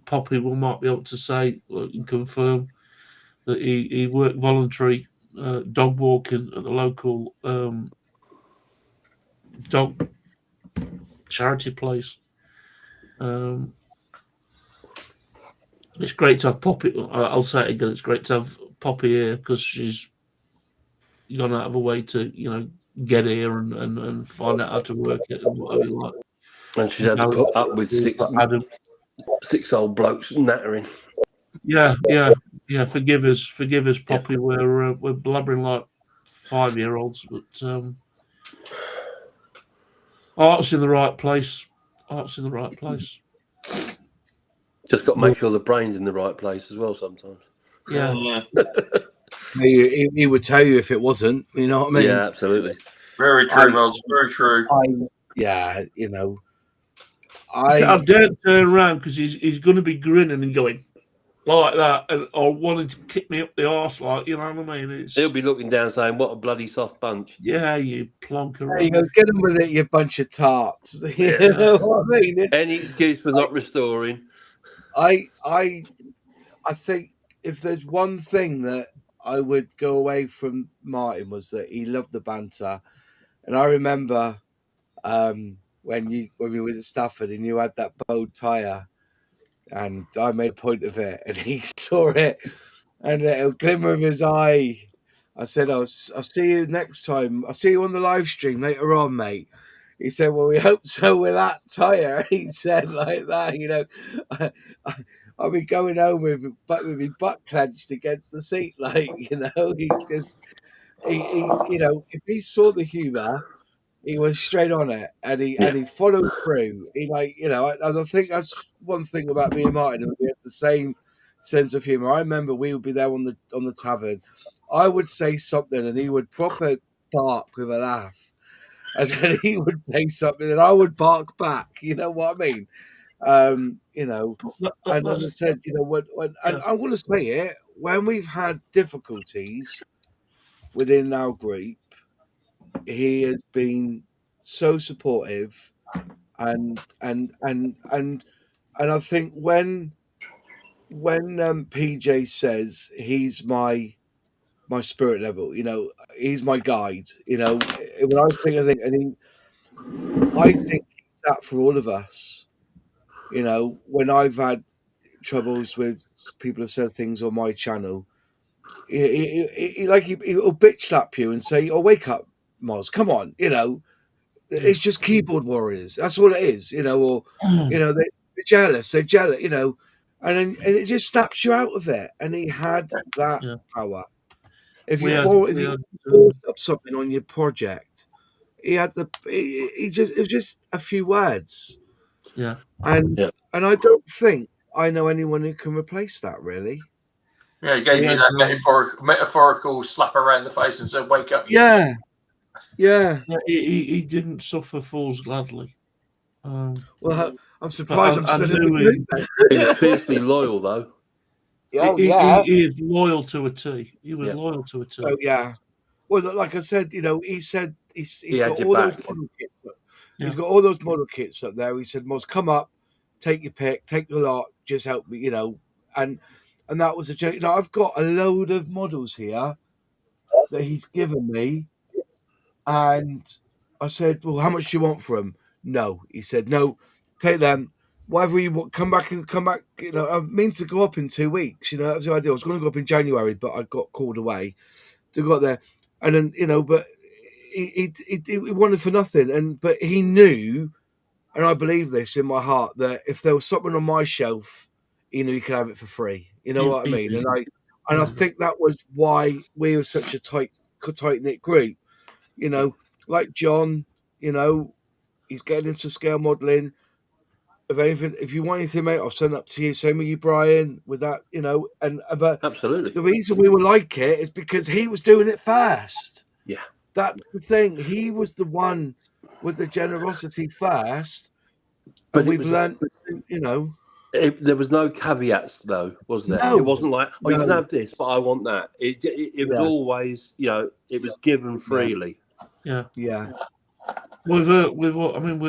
Poppy might be able to say and confirm that he worked voluntary dog walking at the local dog charity place. It's great to have Poppy. I'll say it again. It's great to have Poppy here because she's gone out of her way to get here and find out how to work it and whatever you like. And she's had to put up with six old blokes nattering. Yeah. Forgive us, Poppy. Yeah. We're blabbering like 5-year-olds, but art's in the right place. Just got to make sure the brain's in the right place as well sometimes. Yeah. He would tell you if it wasn't. You know what I mean? Yeah, absolutely. Very true, Miles. Very true. I don't turn around because he's going to be grinning and going like that, or wanting to kick me up the arse, like, you know what I mean? He'll be looking down saying, "What a bloody soft bunch!" Yeah, you plonker. You go, get him with it, you bunch of tarts. Yeah. You know what I mean? Any excuse for not restoring. I think if there's one thing that I would go away from Martin was that he loved the banter, and I remember when we were at Stafford and you had that bowed tyre, and I made a point of it, and he saw it, and a glimmer of his eye. I said, I'll see you next time. I'll see you on the live stream later on, mate. He said, well, we hope so with that tyre. He said like that, I'll be going home with my butt clenched against the seat, like, he if he saw the humour, he was straight on it, and he followed through. I think that's one thing about me and Martin. We had the same sense of humour. I remember we would be there on the tavern. I would say something, and he would proper bark with a laugh, and then he would say something, and I would bark back. You know what I mean? And as I said, and I'm going to say it, when we've had difficulties within our group, he has been so supportive, and I think when PJ says he's my spirit level, he's my guide. When I think of things, I think he's that for all of us. When I've had troubles with people have said things on my channel, he'll bitch slap you and say, "Oh, wake up, Moz, come on," It's just keyboard warriors. That's all it is, or they're jealous, and then it just snaps you out of it. And he had that power. If you brought up something on your project, he had it was just a few words. Yeah. And I don't think I know anyone who can replace that, really. Yeah, he gave you that metaphorical slap around the face and said, "Wake up." Yeah. He didn't suffer fools gladly. Well, I'm surprised I'm still in the group. He was fiercely loyal, though. He is loyal to a T. He was loyal to a T. Oh, yeah. Well, like I said, he said he's got all those model kits up. Yeah. He's got all those model kits up there. He said, "Moz, come up, take your pick, take your lot, just help me," and that was a joke. I've got a load of models here that he's given me, and I said, "Well, how much do you want for them?" No, he said, "No, take them. Whatever you want, come back. I mean to go up in 2 weeks. That was the idea. I was going to go up in January, but I got called away to go up there, and then but he wanted for nothing, but he knew, and I believe this in my heart, that if there was something on my shelf, he knew he could have it for free. You know what I mean? And I think that was why we were such a tight knit group. Like John, he's getting into scale modelling. If you want anything, mate, I'll send up to you. Same with you, Brian, with that, but absolutely. The reason we were like it is because he was doing it first. Yeah. That's the thing. He was the one with the generosity first. But and we've learned, There was no caveats, though, was there? No. It wasn't like, oh, you can No. have this, but I want that. It was Yeah. always, it was given freely. Yeah. Yeah. With what I mean,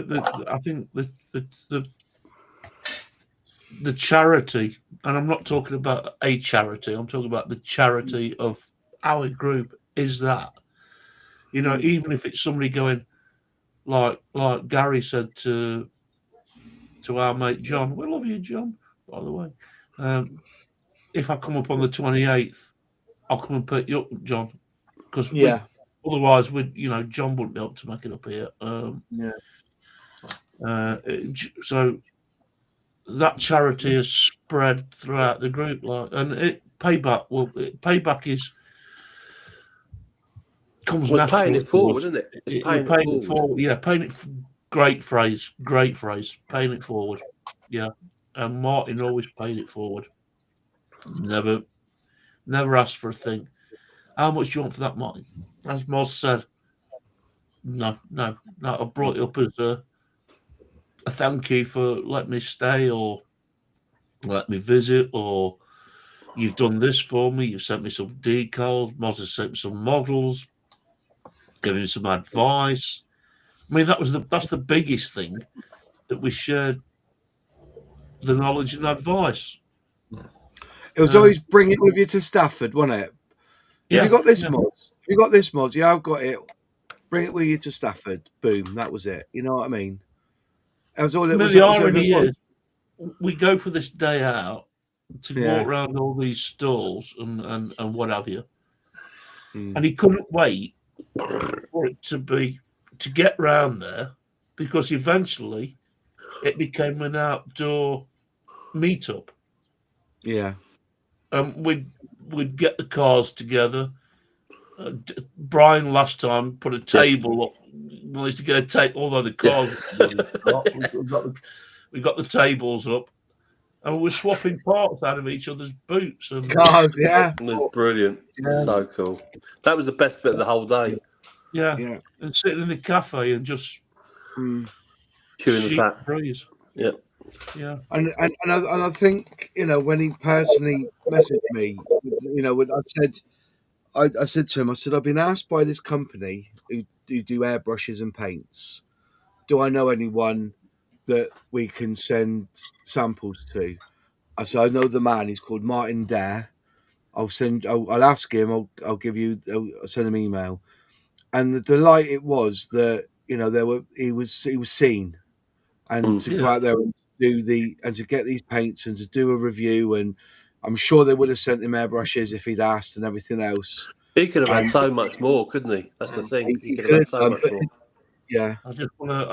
I think the charity, and I'm not talking about a charity. I'm talking about the charity of our group. Is that even if it's somebody going like Gary said to our mate John, we love you, John. By the way, if I come up on the 28th, I'll come and pick you up, John, because otherwise John wouldn't be able to make it up here. So that charity has spread throughout the group, and payback comes Well, naturally. paying it forward, isn't it? It's paying it forward. Yeah, paying it. Great phrase. Paying it forward. Yeah, and Martin always paid it forward. Never asked for a thing. How much do you want for that, Martin? As Moz said, no. I brought it up as a thank you for letting me stay or let me visit, or you've done this for me. You've sent me some decals. Moz has sent me some models, given me some advice. I mean, that's the biggest thing, that we shared the knowledge and advice. It was always bring it with you to Stafford, wasn't it? Yeah. Have you got this mod? Have you got this mod? Yeah, I've got it. Bring it with you to Stafford. Boom. That was it. You know what I mean? That was all it was. The irony is, we go for this day out to walk around all these stalls and what have you. And he couldn't wait for it to get round there, because eventually it became an outdoor meetup. Yeah. We'd get the cars together. Brian last time put a table up. Managed to get a table, although the cars we got the tables up, and we were swapping parts out of each other's boots and cars. Yeah, it was brilliant. So cool. That was the best bit of the whole day. Yeah. And sitting in the cafe and just chewing the fat breeze. Yeah. And I think when he personally messaged me, I said to him, I said, I've been asked by this company who do airbrushes and paints. Do I know anyone that we can send samples to? I said, I know the man. He's called Martin Dare. I'll ask him. I'll send him an email. And the delight it was that he was seen, and to go out there and to get these paints and to do a review, and I'm sure they would have sent him airbrushes if he'd asked and everything else. He could have had so much more, couldn't he? That's the thing. He could have had so much more. Yeah. I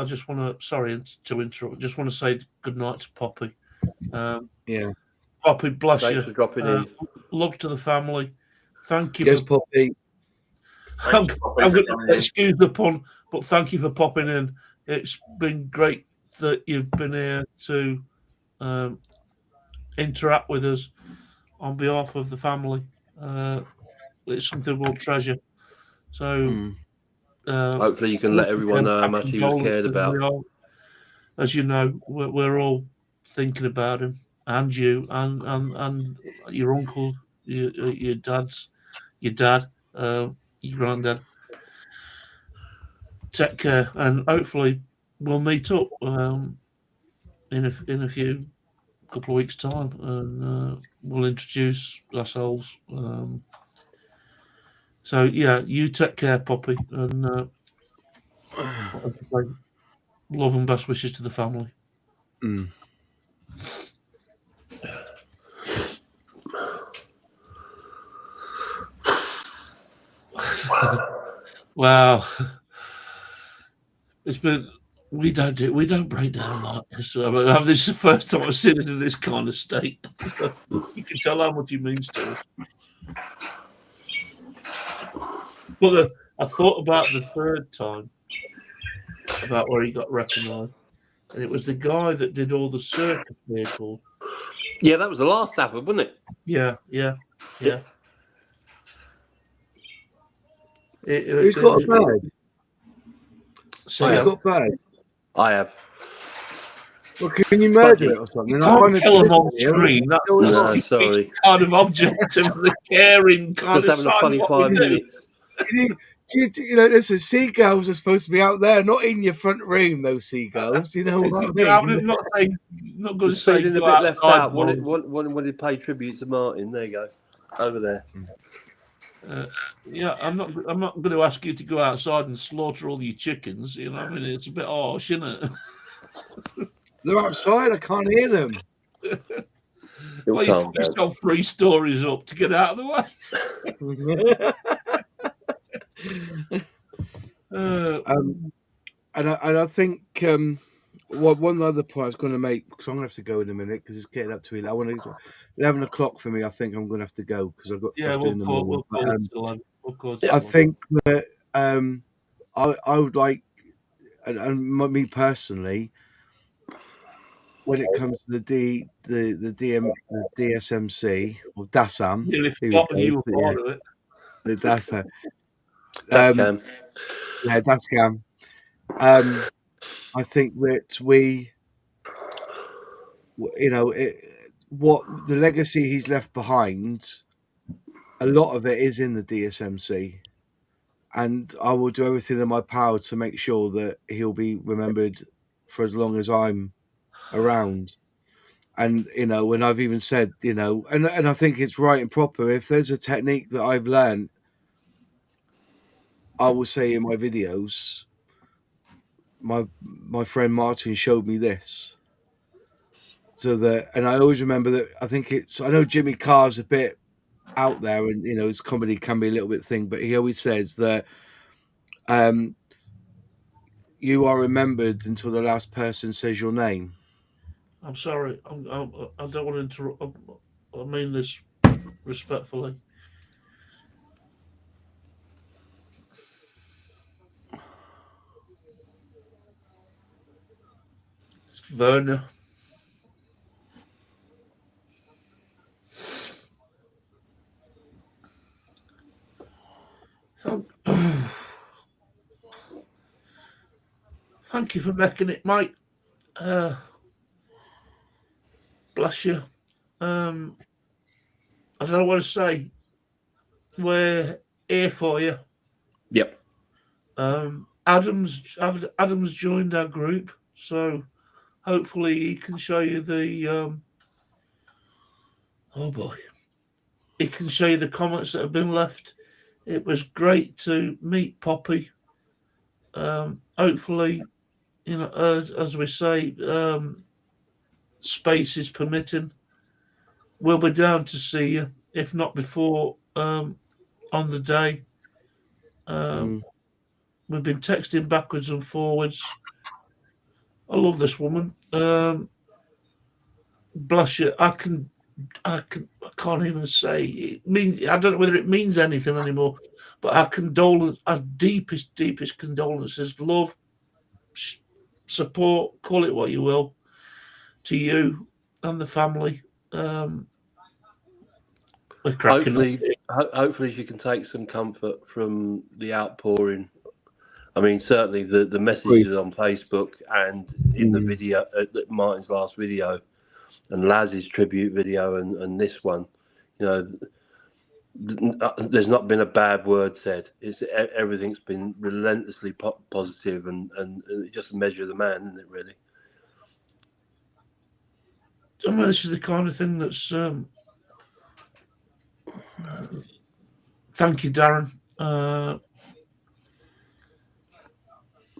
just want to. Sorry to interrupt. Just want to say good night to Poppy. Poppy, bless Thanks you. for dropping in. Love to the family. Thank you. Yes, Poppy. I'm going to excuse the pun, but thank you for popping in. It's been great that you've been here to interact with us on behalf of the family. It's something we'll treasure. So hopefully you can let everyone know how much he was cared about. As you know, we're all thinking about him, and you, and your uncle, your dad, your granddad. Take care, and hopefully we'll meet up in a couple of weeks' time, and we'll introduce ourselves. So yeah, you take care, Poppy, and love and best wishes to the family. Wow. It's been we don't break down like this. This is the first time I've seen it in this kind of state. So you can tell how much he means to us. But I thought about the third time about where he got recognised, and it was the guy that did all the circus vehicles. Yeah, that was the last Stafford, wasn't it? Yeah. Who's got a bird? So Who's got bird? I have. Well, can you murder Budgie, it or something? You I can't find it kill them on listening here, screen. That's going No, on. the sorry. kind of objective, the caring kind Just of having a side funny of what we 5 do. minutes. You know, listen, seagulls are supposed to be out there, not in your front room. Those seagulls, do you know what I I'm mean? not saying, not going to He's say feeling a go bit left outside. out. Wanted to pay tribute to Martin. There you go. Over there. Yeah, I'm not going to ask you to go outside and slaughter all your chickens. You know, I mean, it's a bit harsh, isn't it? They're outside. I can't hear them. He'll Well, you calm put down. yourself 3 stories up to get out of the way. And I think one other point I was going to make, because I'm going to have to go in a minute because it's getting up to 11 o'clock for me. I think I'm going to have to go because I've got Yeah, stuff to do in the morning. we'll call it till 11. We'll call it till I 11. think that I would like, and me personally, when it comes to the DSMC or DASAM, Nearly here we forgotten go, you were part of it. the DASAM, Dash cam. yeah, DASAM. I think that what the legacy he's left behind, a lot of it is in the DSMC, and I will do everything in my power to make sure that he'll be remembered for as long as I'm around. And when I've even said, and I think it's right and proper. If there's a technique that I've learned, I will say in my videos, my friend Martin showed me this. So and I always remember that. I know Jimmy Carr's a bit out there, and his comedy can be a little bit thing, but he always says that you are remembered until the last person says your name. I'm sorry. I don't want to interrupt. I mean this respectfully. Werner. Thank you for making it, mate. Bless you. I don't know what to say. We're here for you. Yep. Adam's joined our group, so hopefully he can show you the oh boy, he can show you the comments that have been left. It was great to meet Poppy. Hopefully, as we say, space is permitting. We'll be down to see you, if not before, on the day. We've been texting backwards and forwards. I love this woman. Bless you. I can't even say it means. I don't know whether it means anything anymore. But our deepest condolences, love, support, call it what you will, to you and the family. We're cracking Hopefully she can take some comfort from the outpouring. I mean, certainly the messages on Facebook and in the video, Martin's last video, and Laz's tribute video, and this one, there's not been a bad word said. Everything's been relentlessly positive, and just a measure of the man, isn't it? Really. I mean, this is the kind of thing that's. Thank you, Darren.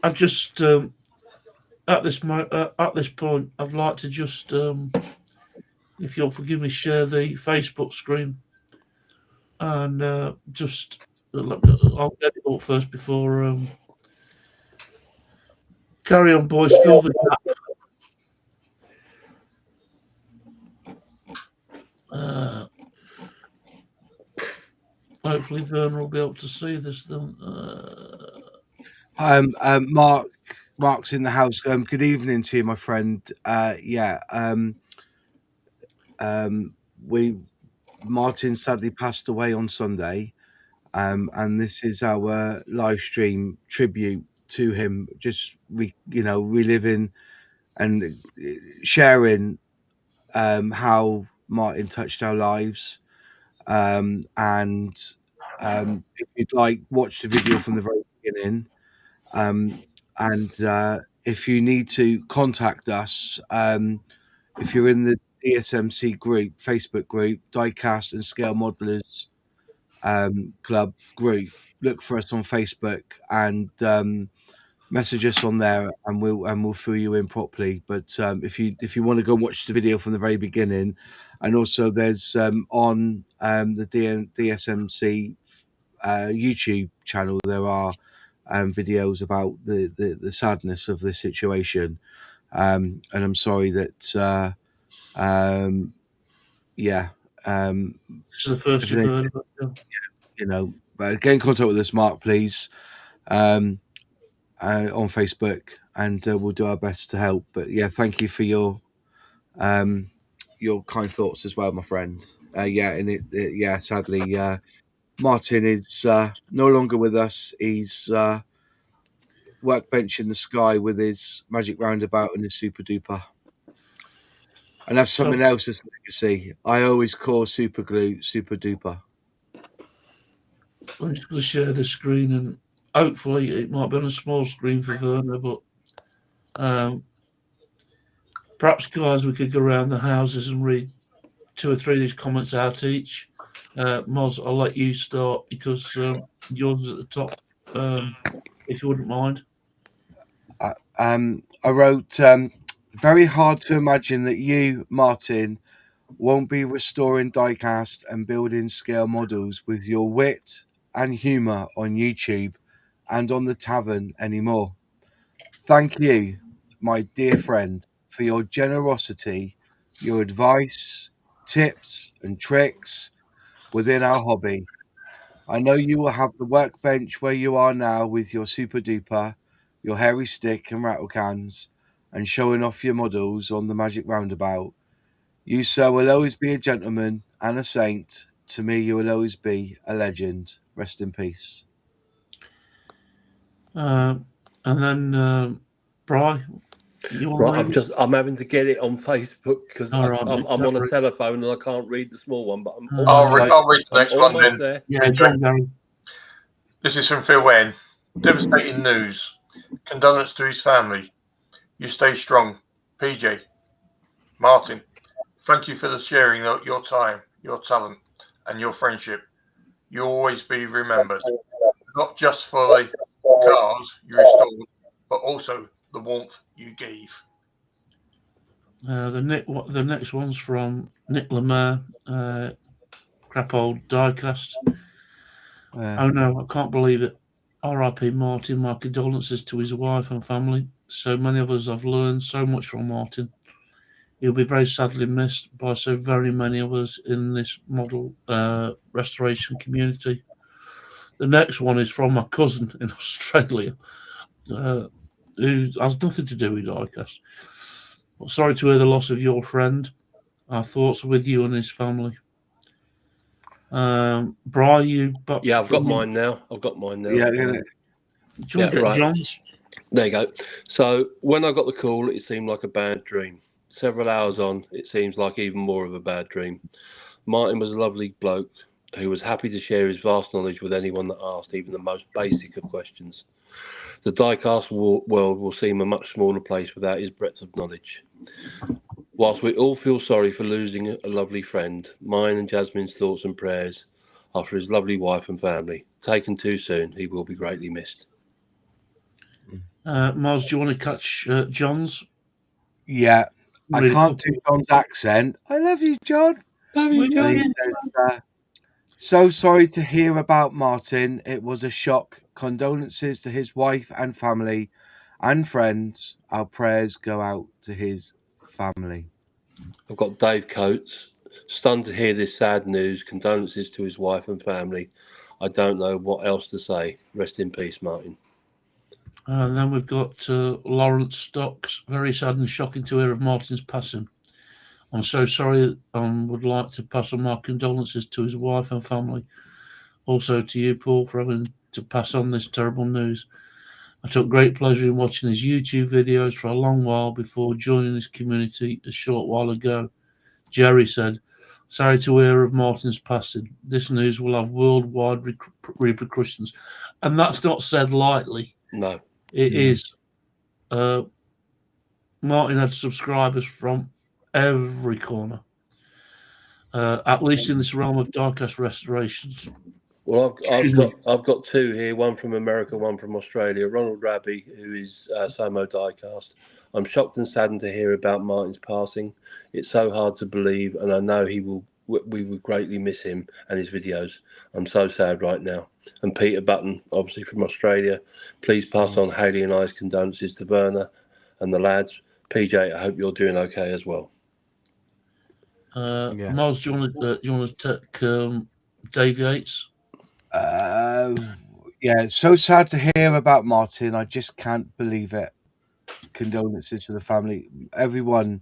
I just at this point, I'd like to just, if you'll forgive me, share the Facebook screen, and just I'll get it up first before carry on, boys. Fill the gap. Hopefully, Vern will be able to see this. Then, Mark's in the house. Good evening to you, my friend. Martin sadly passed away on Sunday, and this is our live stream tribute to him. Just reliving and sharing how Martin touched our lives. And if you'd like, watch the video from the very beginning. And if you need to contact us, if you're in the DSMC group, Facebook group, Diecast and Scale Modelers Club group, look for us on Facebook and message us on there, and we'll fill you in properly. But if you want to go and watch the video from the very beginning, and also there's on the DSMC YouTube channel, there are videos about the sadness of the situation, and I'm sorry that This is the first you've heard of it. Yeah. But get in contact with us, Mark, please, on Facebook, and we'll do our best to help. But yeah, thank you for your kind thoughts as well, my friend. Sadly, Martin is no longer with us. He's workbench in the sky with his magic roundabout and his super duper. And that's something else as legacy. I always call super glue super duper. I'm just going to share the screen, and hopefully it might be on a small screen for Werner, but perhaps, guys, we could go around the houses and read 2 or 3 of these comments out each. Moz, I'll let you start because yours is at the top, if you wouldn't mind. I wrote, very hard to imagine that you, Martin, won't be restoring diecast and building scale models with your wit and humour on YouTube and on the tavern anymore. Thank you, my dear friend, for your generosity, your advice, tips and tricks within our hobby. I know you will have the workbench where you are now with your super duper, your hairy stick and rattle cans, and showing off your models on the magic roundabout. You, sir, will always be a gentleman and a saint. To me, you will always be a legend. Rest in peace. And then, Bri, you want Right, to read I'm having to get it on Facebook because All right, I'm on a telephone and I can't read the small one, but I'll read the next one then. there. Yeah, John Gary. This is from Phil Wen. Devastating news. Condolence to his family. You stay strong. PJ. Martin. Thank you for the sharing of your time, your talent, and your friendship. You'll always be remembered. Not just for the cars you restored, but also the warmth you gave. The next one's from Nick Lemaire, crap old diecast. Oh no, I can't believe it. R.I.P. Martin, my condolences to his wife and family. So many of us have learned so much from Martin. He'll be very sadly missed by so very many of us in this model restoration community. The next one is from my cousin in Australia, who has nothing to do with diecast. Well, sorry to hear the loss of your friend. Our thoughts are with you and his family. Bri, you... Yeah, I've got mine now. Yeah, Do you want to get right. John's? There you go. So when I got the call, it seemed like a bad dream. Several hours on, it seems like even more of a bad dream. Martin was a lovely bloke who was happy to share his vast knowledge with anyone that asked even the most basic of questions. The diecast world will seem a much smaller place without his breadth of knowledge. Whilst we all feel sorry for losing a lovely friend, mine and Jasmine's thoughts and prayers are for his lovely wife and family. Taken too soon, he will be greatly missed. Miles, do you want to catch John's? Yeah, I can't do John's accent. I love you, John. Love you, John. He says, so sorry to hear about Martin. It was a shock. Condolences to his wife and family and friends. Our prayers go out to his family. I've got Dave Coates. Stunned to hear this sad news. Condolences to his wife and family. I don't know what else to say. Rest in peace, Martin. And then we've got Lawrence Stocks. Very sad and shocking to hear of Martin's passing. I'm so sorry. Would like to pass on my condolences to his wife and family. Also to you, Paul, for having to pass on this terrible news. I took great pleasure in watching his YouTube videos for a long while before joining this community a short while ago. Jerry said, "Sorry to hear of Martin's passing. This news will have worldwide repercussions." And that's not said lightly. No. It is. Martin had subscribers from every corner, at least in this realm of diecast restorations. Well, I've got two here, one from America, one from Australia. Ronald Raby, who is Samo Diecast. I'm shocked and saddened to hear about Martin's passing. It's so hard to believe, and I know we will greatly miss him and his videos. I'm so sad right now. And Peter Button, obviously from Australia, please pass on Haley and I's condolences to Werner and the lads. PJ, I hope you're doing okay as well. Miles, do you want to take Dave Yates? Yeah, it's so sad to hear about Martin. I just can't believe it. Condolences to the family. Everyone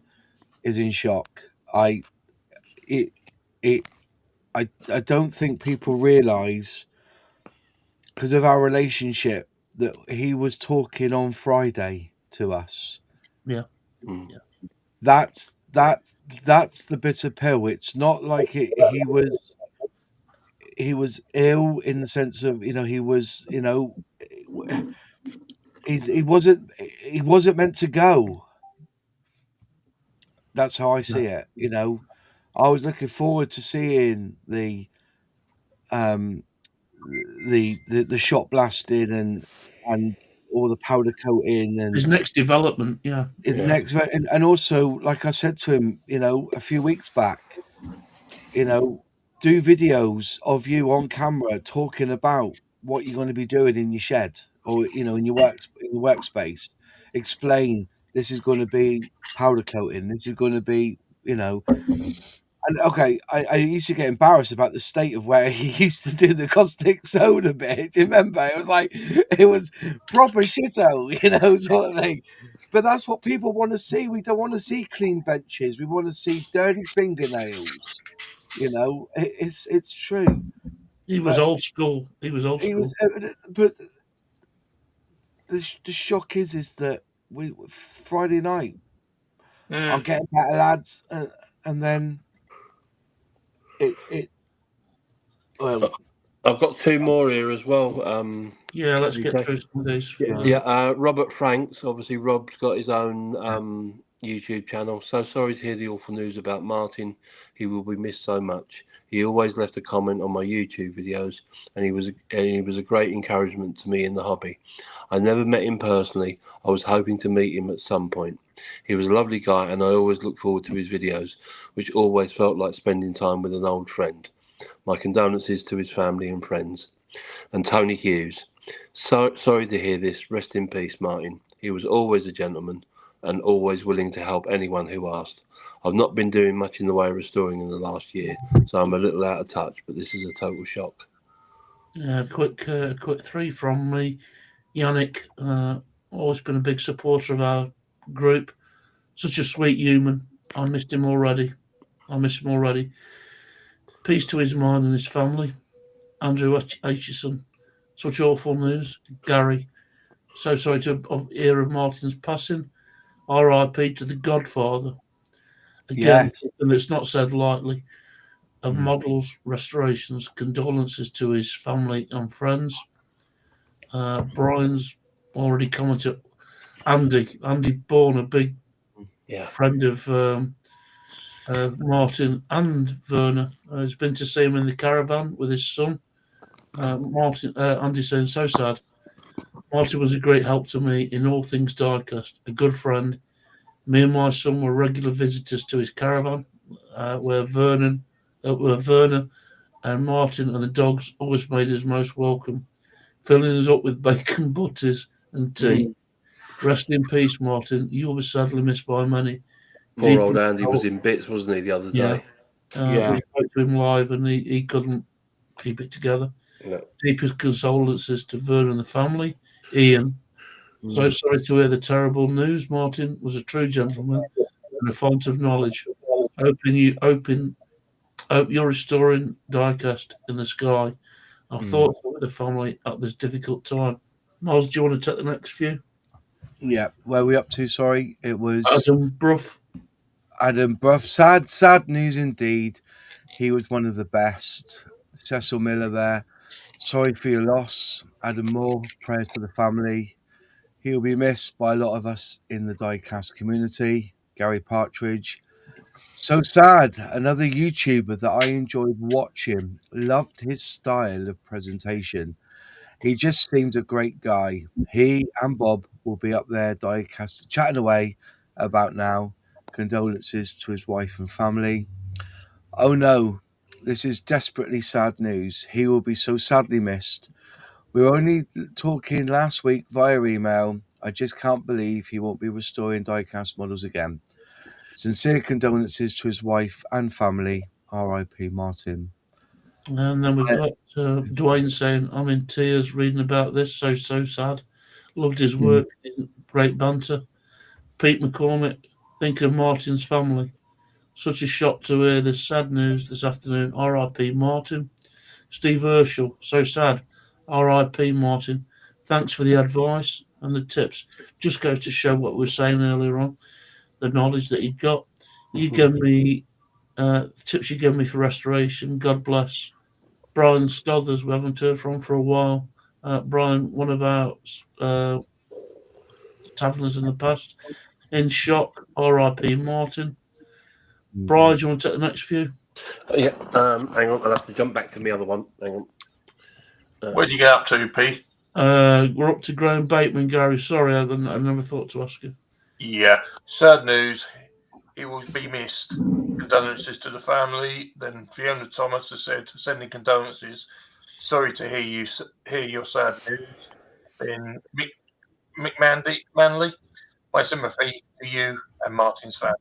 is in shock. I don't think people realise, because of our relationship, that he was talking on Friday to us. Yeah. That's the bitter pill. It's not like he was ill in the sense of, he was, he wasn't meant to go. That's how I see it. I was looking forward to seeing the shot blasting and all the powder coating and his next development. Next, and also, like I said to him, a few weeks back, do videos of you on camera talking about what you're going to be doing in your shed or in your workspace. Explain, this is going to be powder coating, this is going to be, and okay, I used to get embarrassed about the state of where he used to do the caustic soda bit. Do you remember? It was proper shito, sort of thing. But that's what people want to see. We don't want to see clean benches. We want to see dirty fingernails. It's true. He was old school. But the shock is that Friday night, I'm getting better, lads, and then well, I've got two more here as well. Let's get through some of these. Robert Franks, obviously Rob's got his own YouTube channel. So sorry to hear the awful news about Martin. He will be missed so much. He always left a comment on my YouTube videos, and he was a great encouragement to me in the hobby. I never met him personally. I was hoping to meet him at some point. He was a lovely guy, and I always look forward to his videos, which always felt like spending time with an old friend. My condolences to his family and friends. And Tony Hughes. So sorry to hear this. Rest in peace, Martin. He was always a gentleman and always willing to help anyone who asked. I've not been doing much in the way of restoring in the last year, so I'm a little out of touch, but this is a total shock. Quick three from me. Yannick, always been a big supporter of our group. Such a sweet human. I miss him already. Peace to his mind and his family. Andrew Aitchison. Such awful news. Gary, so sorry to hear of Martin's passing. R.I.P. to the Godfather. Again, and it's not said lightly. Of models, restorations, condolences to his family and friends. Brian's already commented. Andy Bourne, a big friend of Martin and Werner, has been to see him in the caravan with his son. Andy saying, so sad. Martin was a great help to me in all things diecast, a good friend. Me and my son were regular visitors to his caravan, where Werner and Martin and the dogs always made us most welcome, filling us up with bacon butties and tea. Rest in peace, Martin. You were sadly missed by many. Poor old Andy was in bits, wasn't he, the other day? We spoke to him live and he couldn't keep it together. No. Deepest condolences to Vern and the family. Ian, so sorry to hear the terrible news. Martin was a true gentleman and a font of knowledge. Hope you're restoring diecast in the sky. Our thoughts are with the family at this difficult time. Miles, do you want to take the next few? Yeah, where are we up to? Sorry, it was Adam Bruff. Adam Bruff. Sad news indeed. He was one of the best. Cecil Miller there. Sorry for your loss, Adam Moore. Prayers for the family. He'll be missed by a lot of us in the diecast community. Gary Partridge. So sad. Another YouTuber that I enjoyed watching. Loved his style of presentation. He just seemed a great guy. He and Bob will be up there diecast chatting away about now. Condolences to his wife and family. Oh no, this is desperately sad news. He will be so sadly missed. We were only talking last week via email. I just can't believe he won't be restoring diecast models again. Sincere condolences to his wife and family. R.I.P. Martin. And then we've got Dwayne saying, I'm in tears reading about this. So sad. Loved his work. Great banter. Pete McCormick, thinking of Martin's family. Such a shock to hear this sad news this afternoon. R.I.P. Martin. Steve Herschel, so sad. R.I.P. Martin. Thanks for the advice and the tips. Just goes to show what we were saying earlier on, the knowledge that he got. You gave me tips you gave me for restoration. God bless. Brian Stothers, we haven't heard from for a while. Brian, one of our taverners in the past. In shock. R.I.P. Martin. Brian, do you want to take the next few? Yeah, hang on, I'll have to jump back to the other one. Hang on. Where do you get up to, P? We're up to Graham Bateman, Gary. Sorry, I never thought to ask you. Yeah, sad news. He will be missed. Condolences to the family. Then Fiona Thomas has said, sending condolences. Sorry to hear your sad news. Then Mick Manley, my sympathy to you and Martin's family.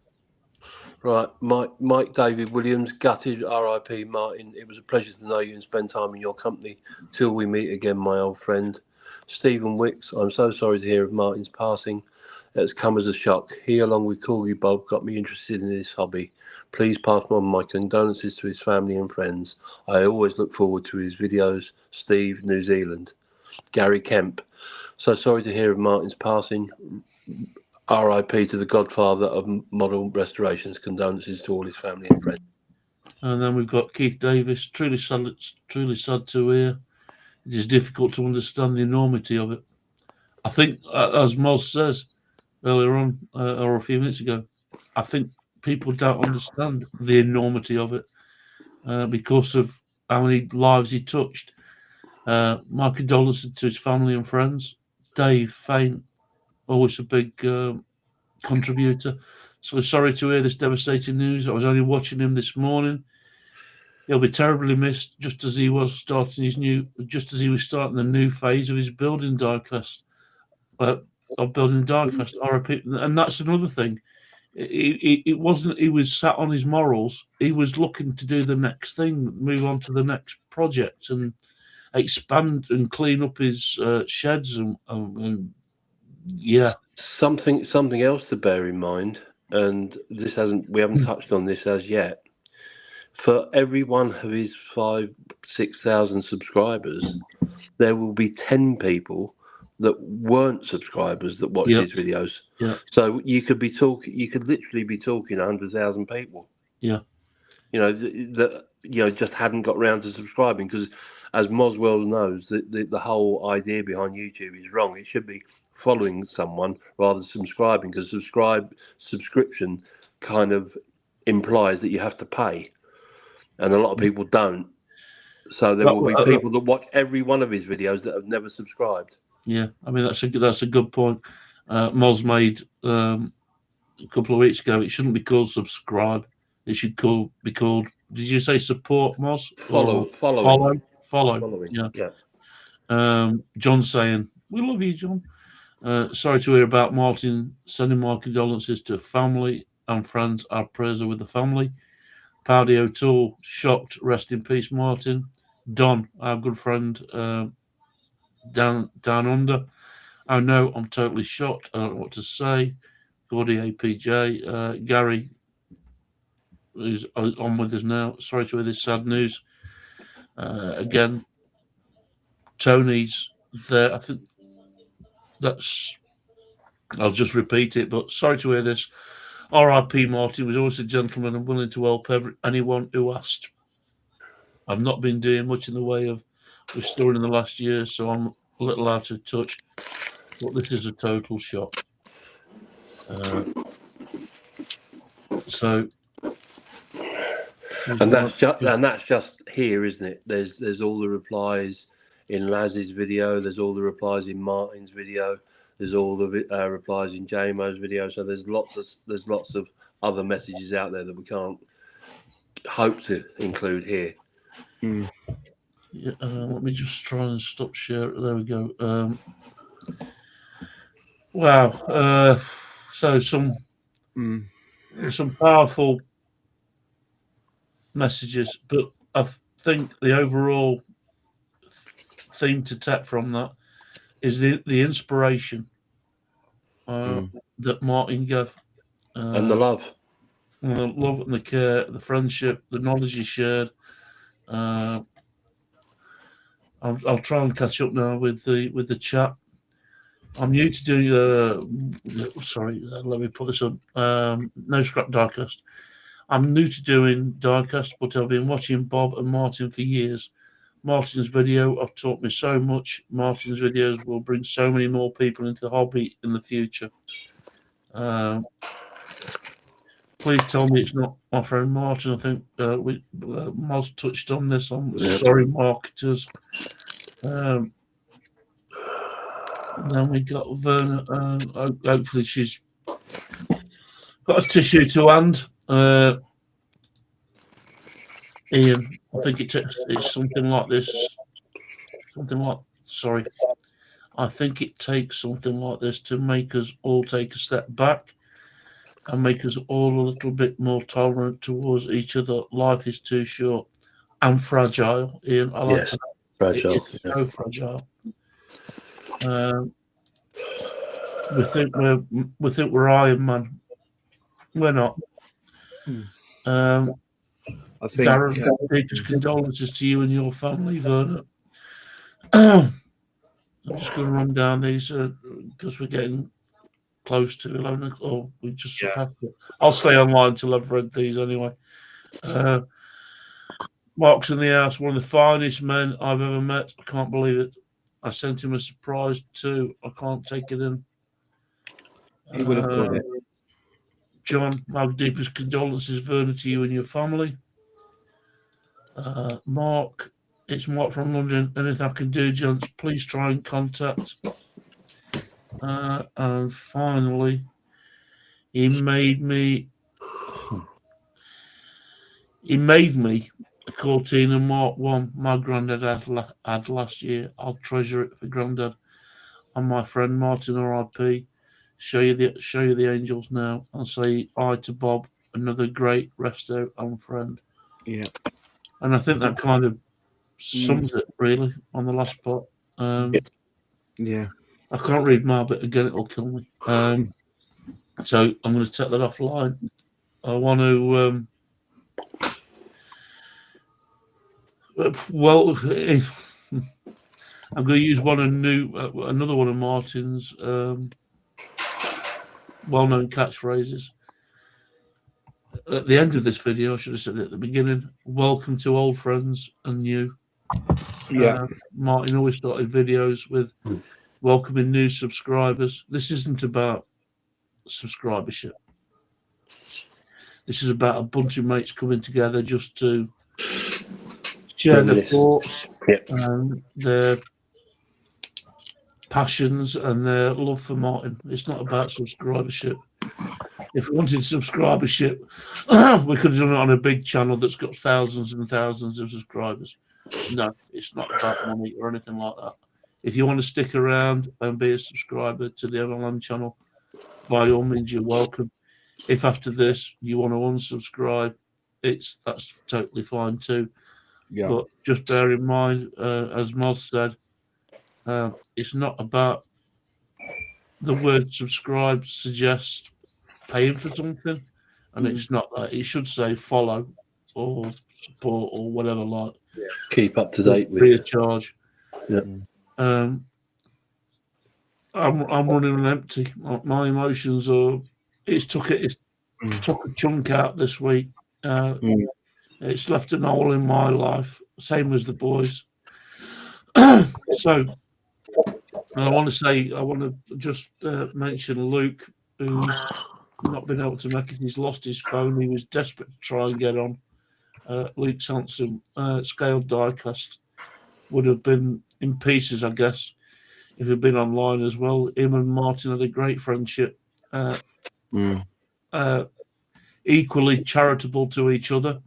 Right, Mike David Williams, gutted, R.I.P. Martin. It was a pleasure to know you and spend time in your company. Till we meet again, my old friend. Stephen Wicks, I'm so sorry to hear of Martin's passing. It's come as a shock. He, along with Corgi Bob, got me interested in this hobby. Please pass on my condolences to his family and friends. I always look forward to his videos. Steve, New Zealand. Gary Kemp, so sorry to hear of Martin's passing. R.I.P. to the godfather of model restorations. Condolences to all his family and friends. And then we've got Keith Davis. Truly sad to hear. It is difficult to understand the enormity of it. I think, as Moz says earlier on, or a few minutes ago, I think people don't understand the enormity of it because of how many lives he touched. My condolences to his family and friends. Dave Fain, always a big contributor. So sorry to hear this devastating news. I was only watching him this morning. He'll be terribly missed, just as he was starting the new phase of his building diecast. And that's another thing. It wasn't he was sat on his morals. He was looking to do the next thing, move on to the next project, and expand and clean up his sheds and yeah. Something else to bear in mind, and we haven't touched on this as yet. For every one of his 5,000-6,000 subscribers, there will be 10 people that weren't subscribers that watched his videos. Yeah. So you could literally be talking 100,000 people. Yeah. That just hadn't got round to subscribing, because, as Moswell knows, the whole idea behind YouTube is wrong. It should be following someone rather than subscribing, because subscription kind of implies that you have to pay, and a lot of people don't. So there will be people that watch every one of his videos that have never subscribed. Yeah, I mean that's a good point. Moz made a couple of weeks ago. It shouldn't be called subscribe. It should be called. Did you say support, Moz? Follow. Yeah. John saying, "We love you, John." Sorry to hear about Martin. Sending my condolences to family and friends. Our prayers are with the family. Paddy O'Toole, shocked. Rest in peace, Martin. Don, our good friend down under. Oh no, I'm totally shocked. I don't know what to say. Gordy APJ. Gary, who's on with us now. Sorry to hear this sad news. Again, Tony's there. I think I'll just repeat it, but sorry to hear this. R.I.P. Martin was always a gentleman and willing to help anyone who asked. I've not been doing much in the way of restoring in the last year, so I'm a little out of touch. But this is a total shock. And that's just here, isn't it? There's all the replies in Laz's video. There's all the replies in Martin's video. There's all the replies in JMO's video. So there's lots of other messages out there that we can't hope to include here. Yeah, let me just try and stop share. There we go. Wow. So some powerful messages, but I think the overall thing to tap from that is the inspiration that Martin gave, and the love, and the care, the friendship, the knowledge he shared. I'll try and catch up now with the chat. I'm new to doing. Let me put this on. No Scrap Diecast. I'm new to doing diecast, but I've been watching Bob and Martin for years. Martin's video have taught me so much. Martin's videos will bring so many more people into the hobby in the future. Please tell me it's not my friend Martin. I think Moz touched on this. I'm sorry, marketers. Then we got Verna. Hopefully she's got a tissue to hand. Ian, I think it's something like this. I think it takes something like this to make us all take a step back and make us all a little bit more tolerant towards each other. Life is too short and fragile, Ian. I like that. Fragile. It's so fragile. We think we're Iron Man. We're not. I think Darren, deepest condolences to you and your family, Verna. I'm just going to run down these because we're getting close to 11 o'clock. We just have to. I'll stay online till I've read these anyway. Mark's in the house, one of the finest men I've ever met. I can't believe it. I sent him a surprise too. I can't take it in. He would have got it. John, my deepest condolences, Verna, to you and your family. Mark, it's Mark from London. Anything I can do, gents, please try and contact. And finally, he made me a Cortina Mark 1 my granddad had last year. I'll treasure it for granddad. And my friend Martin R.I.P. Show you the angels now and say hi to Bob, another great resto and friend. Yeah. And I think that kind of sums it really on the last part. Yeah. I can't read my bit again; it'll kill me. So I'm going to take that offline. I want to. I'm going to use another one of Martin's well-known catchphrases. At the end of this video, I should have said it at the beginning. Welcome to old friends and new. Yeah. Martin always started videos with welcoming new subscribers. This isn't about subscribership. This is about a bunch of mates coming together just to share their thoughts and their passions and their love for Martin. It's not about subscribership. If we wanted subscribership, we could have done it on a big channel that's got thousands and thousands of subscribers. No, it's not about money or anything like that. If you want to stick around and be a subscriber to the M.L.M channel, by all means, you're welcome. If after this you want to unsubscribe, that's totally fine too. Yeah. But just bear in mind, as Moz said, it's not about the word subscribe suggests paying for something, and it's not that. It should say follow or support or whatever, like keep up to date with free of charge. Yeah. I'm running on empty. My emotions are. It's took a chunk out this week. It's left an hole in my life, same as the boys. So, I want to just mention Luke, who's not been able to make it. He's lost his phone. He was desperate to try and get on. Luke Sansom, scaled diecast, would have been in pieces, I guess, if he'd been online as well. Him and Martin had a great friendship. Equally charitable to each other.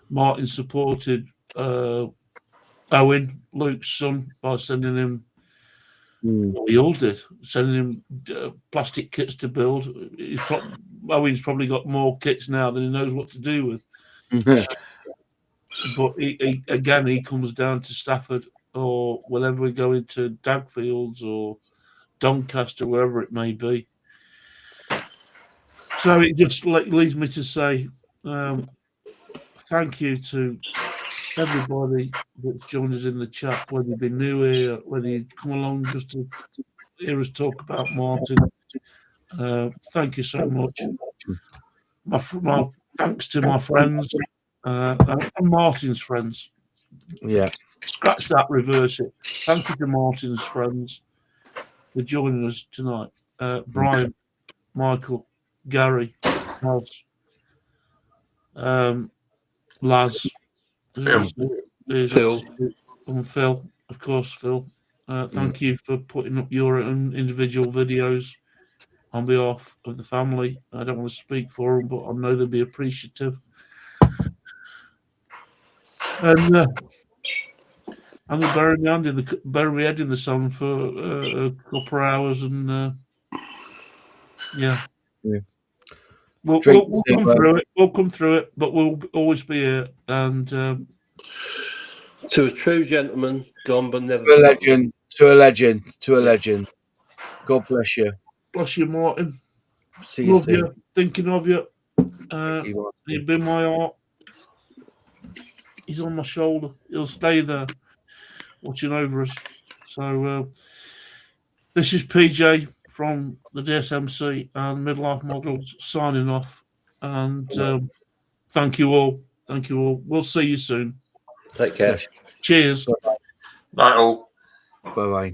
Martin supported Owen, Luke's son, by sending him. Well, we all did, sending him plastic kits to build. Owen's probably got more kits now than he knows what to do with. But he comes down to Stafford or whenever we go into Dagfields or Doncaster, wherever it may be. So it just leads me to say thank you to everybody that's joined us in the chat, whether you've been new here, whether you've come along just to hear us talk about Martin. Thank you so much. My thanks to my friends and Martin's friends. Yeah. Scratch that, reverse it. Thank you to Martin's friends for joining us tonight. Brian, Michael, Gary, House, Laz, Phil, and Phil, of course, Phil. Thank you for putting up your own individual videos on behalf of the family. I don't want to speak for them, but I know they'll be appreciative. And I'm going to bury my head in the sun for a couple of hours, and we'll come through it. We'll come through it, but we'll always be here. And to a true gentleman, gone but never. To a legend. To a legend. To a legend. God bless you. Bless you, Martin. See you Love soon. you. Thinking of you. You've been my heart. He's on my shoulder. He'll stay there, watching over us. So this is PJ from the DSMC and Midlife Models signing off. And thank you all. Thank you all. We'll see you soon. Take care. Cheers. Night all. Bye-bye.